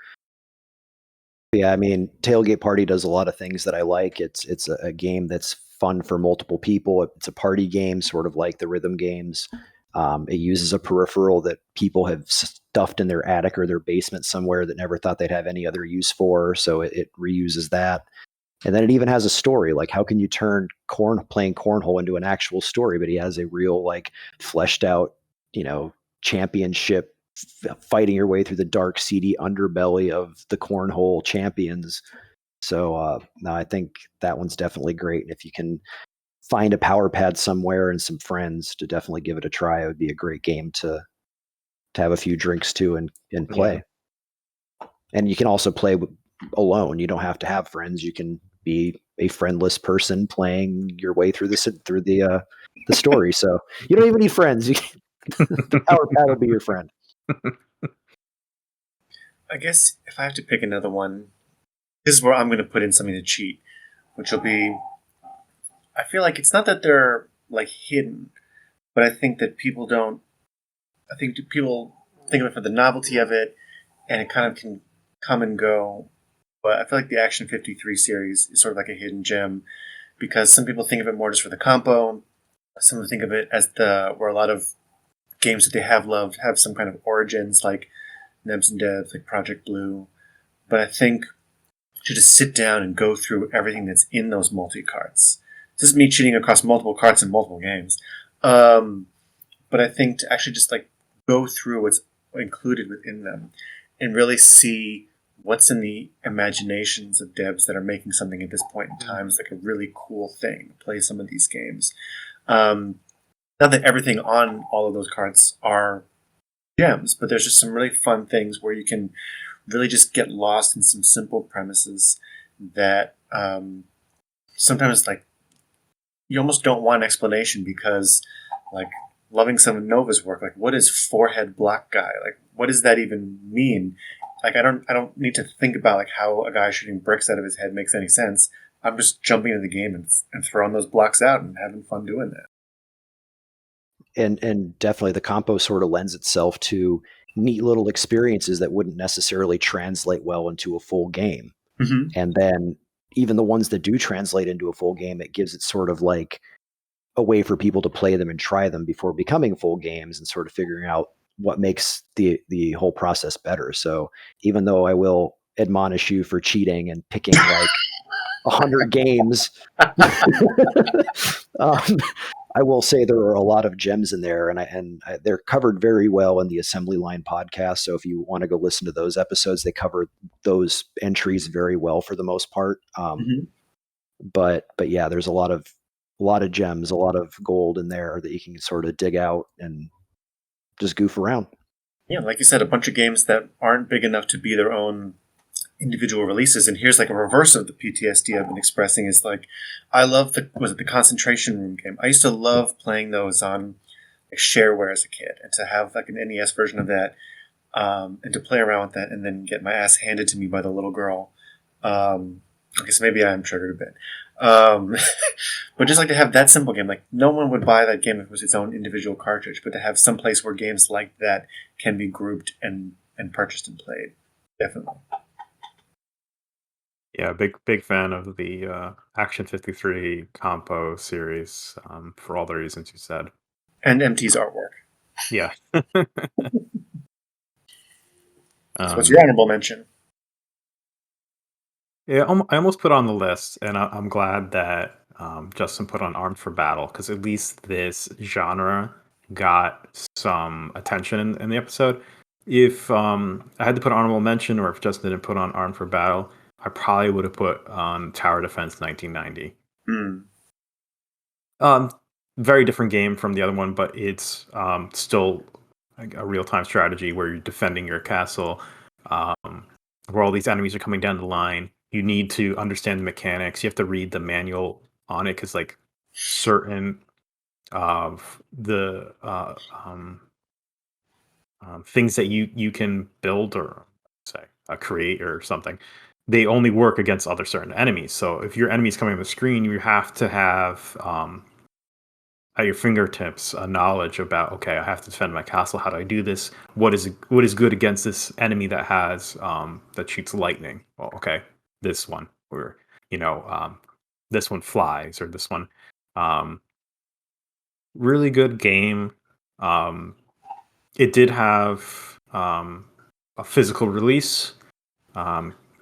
yeah, I mean, Tailgate Party does a lot of things that I like. It's a game that's fun for multiple people. It's a party game, sort of like the rhythm games. It uses a peripheral that people have stuffed in their attic or their basement somewhere that never thought they'd have any other use for. So it reuses that. And then it even has a story. Like, how can you turn playing cornhole into an actual story? But he has a real, like, fleshed out, championship, fighting your way through the dark, seedy underbelly of the cornhole champions. So no, I think that one's definitely great. And if you can find a power pad somewhere and some friends, to definitely give it a try, it would be a great game to have a few drinks to and play. Yeah. And you can also play alone. You don't have to have friends. You can be a friendless person playing your way through the story. So you don't even need friends. The power pad will be your friend. I guess if I have to pick another one, this is where I'm going to put in something to cheat, which will be, I feel like it's not that they're like hidden, but I think that people think of it for the novelty of it, and it kind of can come and go. But I feel like the Action 53 series is sort of like a hidden gem, because some people think of it more just for the compo. Some people think of it as where a lot of games that they have loved have some kind of origins, like Nebs and Devs, like Project Blue. But I think to just sit down and go through everything that's in those multi-carts. This is me cheating across multiple carts in multiple games. But I think to actually just like go through what's included within them and really see what's in the imaginations of devs that are making something at this point in time is like a really cool thing to play some of these games. Not that everything on all of those carts are gems, but there's just some really fun things where you can really just get lost in some simple premises that sometimes like you almost don't want an explanation because like loving some of Nova's work, like what is forehead black guy? Like what does that even mean? Like I don't need to think about like how a guy shooting bricks out of his head makes any sense. I'm just jumping into the game and throwing those blocks out and having fun doing that. And definitely the compo sort of lends itself to neat little experiences that wouldn't necessarily translate well into a full game. Mm-hmm. And then even the ones that do translate into a full game, it gives it sort of like a way for people to play them and try them before becoming full games and sort of figuring out what makes the whole process better. So even though I will admonish you for cheating and picking like 100 games, I will say there are a lot of gems in there, and they're covered very well in the Assembly Line podcast. So if you want to go listen to those episodes, they cover those entries very well for the most part. But yeah, there's a lot of gems, a lot of gold in there that you can sort of dig out and just goof around. Yeah, like you said, a bunch of games that aren't big enough to be their own individual releases. And here's like a reverse of the PTSD I've been expressing is like, I love the concentration room game. I used to love playing those on like shareware as a kid, and to have like an NES version of that, and to play around with that, and then get my ass handed to me by the little girl. I guess maybe I am triggered a bit. But just like to have that simple game, like no one would buy that game if it was its own individual cartridge, but to have some place where games like that can be grouped and purchased and played, definitely. Yeah, big fan of the Action 53 Compo series for all the reasons you said. And MT's artwork. Yeah. So what's your honorable mention? Yeah, I almost put on the list, and I'm glad that Justin put on Armed for Battle, because at least this genre got some attention in the episode. If I had to put honorable mention, or if Justin didn't put on Armed for Battle, I probably would have put on Tower Defense 1990. Very different game from the other one, but it's still like a real-time strategy where you're defending your castle, where all these enemies are coming down the line. You need to understand the mechanics. You have to read the manual on it, because like certain of the things that you can build or say create or something, they only work against other certain enemies. So if your enemy's coming on the screen, you have to have at your fingertips knowledge about, okay, I have to defend my castle. How do I do this? What is good against this enemy that has that shoots lightning? Well, okay, this one, or this one flies, or this one. Really good game. It did have a physical release.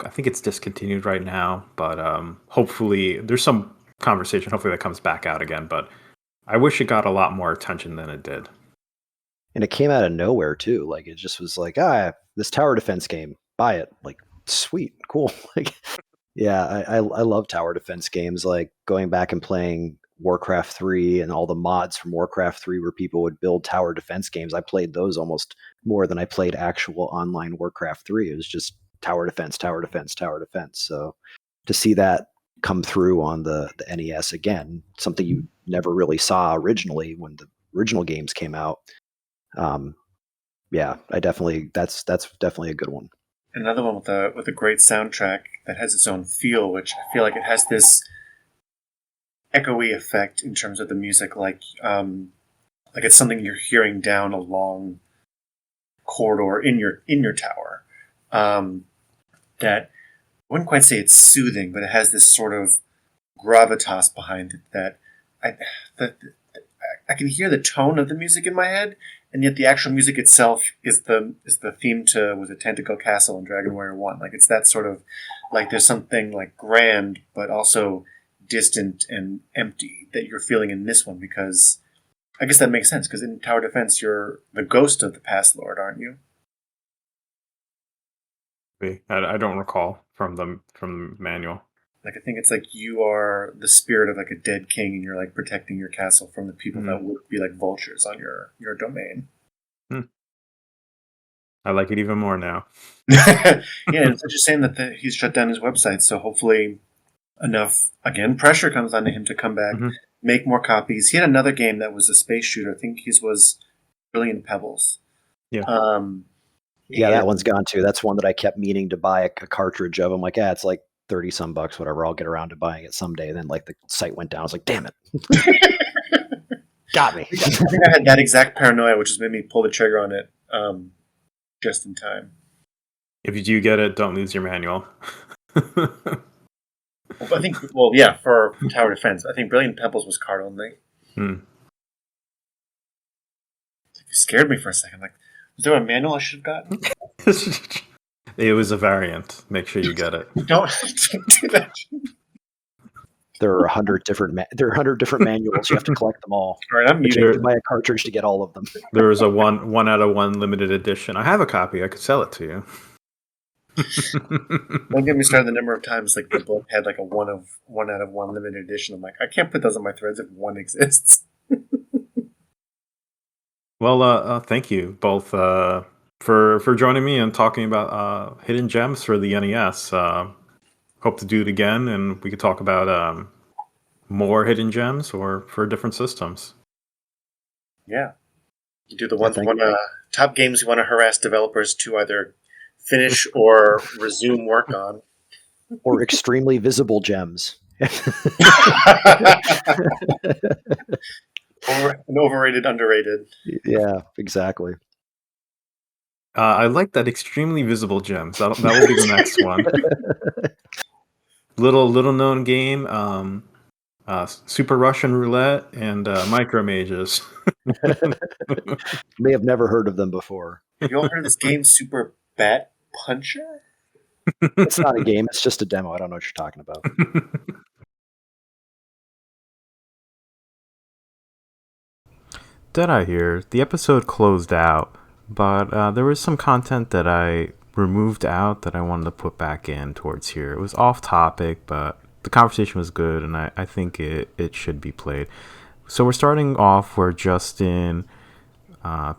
I think it's discontinued right now, but hopefully there's some conversation. Hopefully that comes back out again, but I wish it got a lot more attention than it did. And it came out of nowhere too. Like it just was like, this tower defense game, buy it. Like, sweet, cool. Like, yeah, I love tower defense games. Like going back and playing Warcraft 3 and all the mods from Warcraft 3 where people would build tower defense games. I played those almost more than I played actual online Warcraft 3. It was just tower defense, tower defense, tower defense. So to see that come through on the NES again, something you never really saw originally when the original games came out. Yeah, that's definitely a good one. Another one with a great soundtrack that has its own feel, which I feel like it has this echoey effect in terms of the music, like it's something you're hearing down a long corridor in your tower. That I wouldn't quite say it's soothing, but it has this sort of gravitas behind it that I can hear the tone of the music in my head, and yet the actual music itself is the theme to, was it Tentacle Castle in Dragon Warrior 1. Like it's that sort of like there's something like grand, but also distant and empty that you're feeling in this one, because I guess that makes sense, because in Tower Defense you're the ghost of the past lord, aren't you? I don't recall from the manual. Like I think it's like you are the spirit of like a dead king, and you're like protecting your castle from the people that would be like vultures on your domain. I like it even more now. Yeah, and it's such a shame that he's shut down his website. So hopefully, enough pressure comes onto him to come back, make more copies. He had another game that was a space shooter. I think his was Brilliant Pebbles. Yeah. Yeah, that one's gone too. That's one that I kept meaning to buy a cartridge of. I'm like, it's like 30 some bucks, whatever. I'll get around to buying it someday. And then like the site went down. I was like, damn it. Got me. I think I had that exact paranoia, which has made me pull the trigger on it just in time. If you do get it, don't lose your manual. I think, well, yeah, for Tower Defense, I think Brilliant Pebbles was card only. You scared me for a second. Like, was there a manual I should have gotten? It was a variant. Make sure you get it. Don't do that. There are 100 different manuals. You have to collect them all. All right, I'm You muting. have to buy a cartridge to get all of them. There was a one out of one limited edition. I have a copy. I could sell it to you. Don't get me started the number of times like the book had like a one out of one limited edition. I'm like, I can't put those on my threads if one exists. Well, thank you both for joining me and talking about hidden gems for the NES. Hope to do it again, and we could talk about more hidden gems or for different systems. Yeah, you do the ones top games you want to harass developers to either finish or resume work on, or extremely visible gems. Or an overrated, underrated. Yeah, exactly. I like that extremely visible gems. That will be the next one. Little known game, Super Russian Roulette and Micro Mages. May have never heard of them before. Have you all heard of this game, Super Bat Puncher? It's not a game. It's just a demo. I don't know what you're talking about. Deadeye here. The episode closed out, but there was some content that I removed out that I wanted to put back in towards here. It was off topic, but the conversation was good, and I think it should be played. So we're starting off where Justin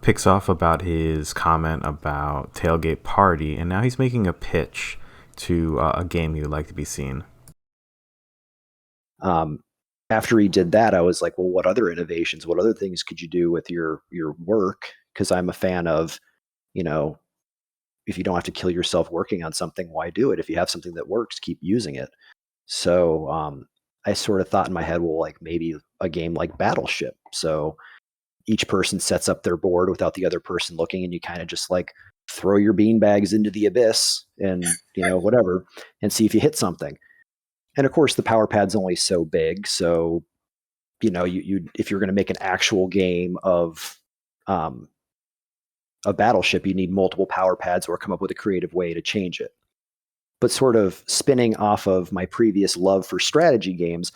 picks off about his comment about Tailgate Party, and now he's making a pitch to a game he would like to be seen. After he did that, I was like, well, what other innovations, what other things could you do with your work? Because I'm a fan of, if you don't have to kill yourself working on something, why do it? If you have something that works, keep using it. So I sort of thought in my head, well, like maybe a game like Battleship. So each person sets up their board without the other person looking, and you kind of just like throw your beanbags into the abyss and, whatever, and see if you hit something. And of course, the power pad's only so big. So, you if you're going to make an actual game of a Battleship, you need multiple power pads or come up with a creative way to change it. But sort of spinning off of my previous love for strategy games,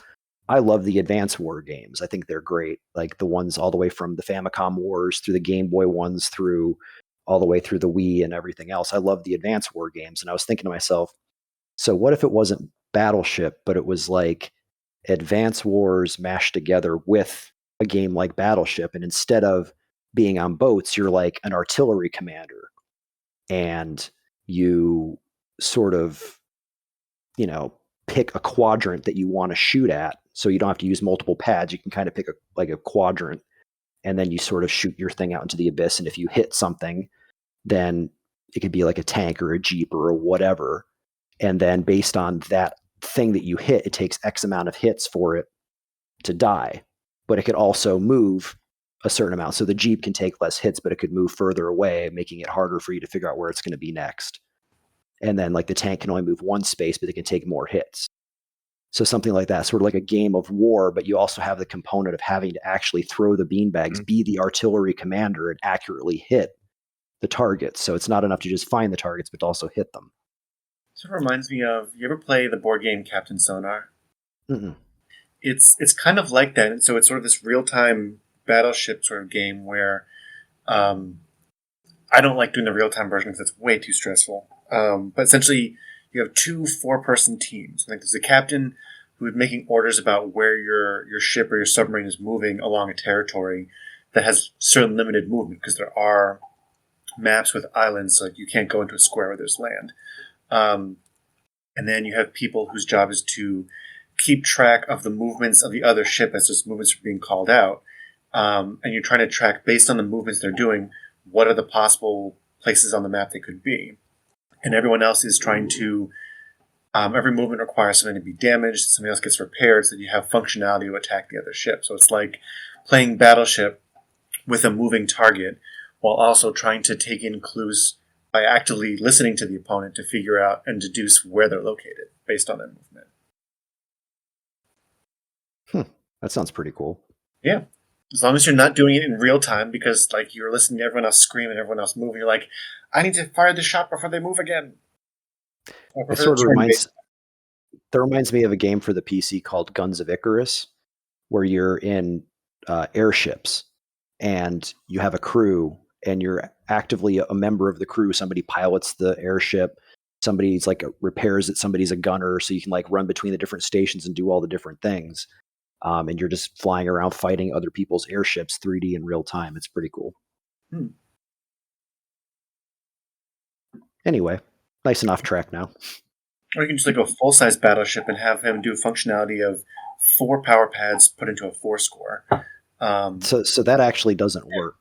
I love the Advance War games. I think they're great. Like the ones all the way from the Famicom Wars through the Game Boy ones through all the way through the Wii and everything else. I love the Advance War games. And I was thinking to myself, so what if it wasn't Battleship, but it was like Advance Wars mashed together with a game like Battleship, and instead of being on boats, you're like an artillery commander, and you sort of, pick a quadrant that you want to shoot at, so you don't have to use multiple pads. You can kind of pick a quadrant, and then you sort of shoot your thing out into the abyss, and if you hit something, then it could be like a tank or a jeep or whatever. And then based on that thing that you hit, it takes X amount of hits for it to die. But it could also move a certain amount. So the Jeep can take less hits, but it could move further away, making it harder for you to figure out where it's going to be next. And then like the tank can only move one space, but it can take more hits. So something like that, sort of like a game of war, but you also have the component of having to actually throw the beanbags, be the artillery commander, and accurately hit the targets. So it's not enough to just find the targets, but to also hit them. Sort of reminds me of, you ever play the board game Captain Sonar? Mm-mm. It's kind of like that. And so it's sort of this real time battleship sort of game where um, I don't like doing the real time version because it's way too stressful. But essentially, you have two 4-person teams. I think there's a captain who is making orders about where your ship or your submarine is moving along a territory that has certain limited movement, because there are maps with islands, so like you can't go into a square where there's land. And then you have people whose job is to keep track of the movements of the other ship as those movements are being called out. And you're trying to track, based on the movements they're doing, what are the possible places on the map they could be. And everyone else is trying to, every movement requires something to be damaged, something else gets repaired, so that you have functionality to attack the other ship. So it's like playing Battleship with a moving target, while also trying to take in clues by actively listening to the opponent to figure out and deduce where they're located based on their movement. That sounds pretty cool. Yeah. As long as you're not doing it in real time, because like you're listening to everyone else scream and everyone else move, you're like, I need to fire the shot before they move again. It sort of reminds me of a game for the PC called Guns of Icarus, where you're in airships and you have a crew and you're actively a member of the crew. Somebody pilots the airship, somebody's like repairs it, somebody's a gunner, so you can like run between the different stations and do all the different things. And you're just flying around fighting other people's airships 3D in real time. It's pretty cool. Anyway, nice and off track now. Or you can just like go full-size Battleship and have him do a functionality of 4 power pads put into a 4 score. So that actually doesn't work.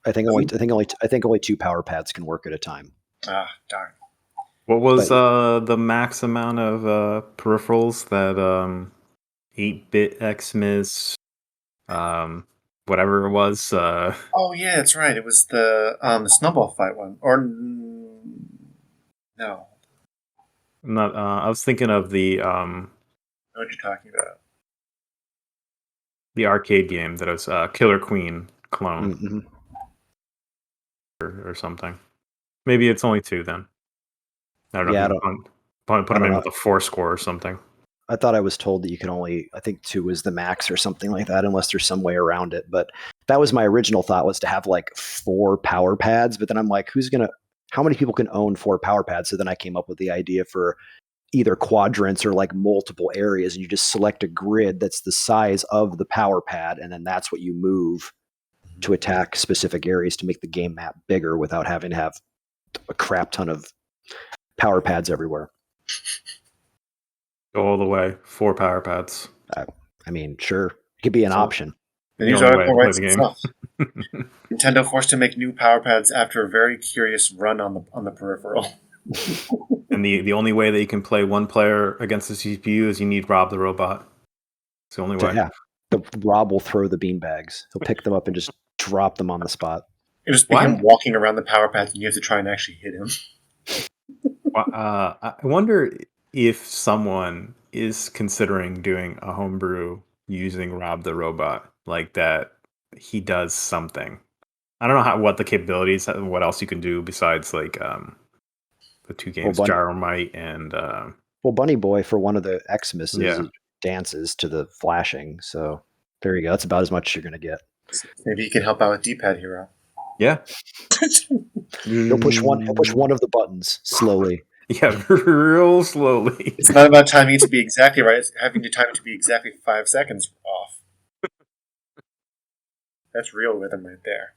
I think only 2 power pads can work at a time. Ah, darn. What was the max amount of peripherals that 8-bit Xmas, whatever it was? Oh yeah, that's right. It was the snowball fight one, or no? I'm not. I was thinking of the I know what you're talking about. the arcade game that was Killer Queen clone Mm-hmm. or something. Maybe it's only 2 then. I don't know. Yeah, Put them in with a 4 score or something. I thought I was told that you can only, I think 2 is the max or something like that, unless there's some way around it. But that was my original thought, was to have like 4 power pads. But then I'm like, how many people can own 4 power pads? So then I came up with the idea for either quadrants or like multiple areas, and you just select a grid that's the size of the power pad, and then that's what you move to attack specific areas to make the game map bigger without having to have a crap ton of power pads everywhere. Go all the way. 4 power pads. I mean, sure, it could be an option. The news article writes itself. Nintendo forced to make new power pads after a very curious run on the peripheral. And the only way that you can play one player against the CPU is you need Rob the Robot. It's the only way. Yeah, Rob will throw the beanbags. He'll pick them up and just drop them on the spot. It just be him walking around the power pads, and you have to try and actually hit him. I wonder if someone is considering doing a homebrew using Rob the Robot, like that he does something. I don't know what the capabilities, what else you can do besides like the 2 games, Gyromite and Bunny Boy for one of the Xmas dances to the flashing. So there you go. That's about as much as you're gonna get. Maybe you can help out with D+Pad Hero. Yeah. He'll push one of the buttons slowly. Yeah, real slowly. It's not about timing it to be exactly right. It's having to time it to be exactly 5 seconds off. That's real rhythm right there.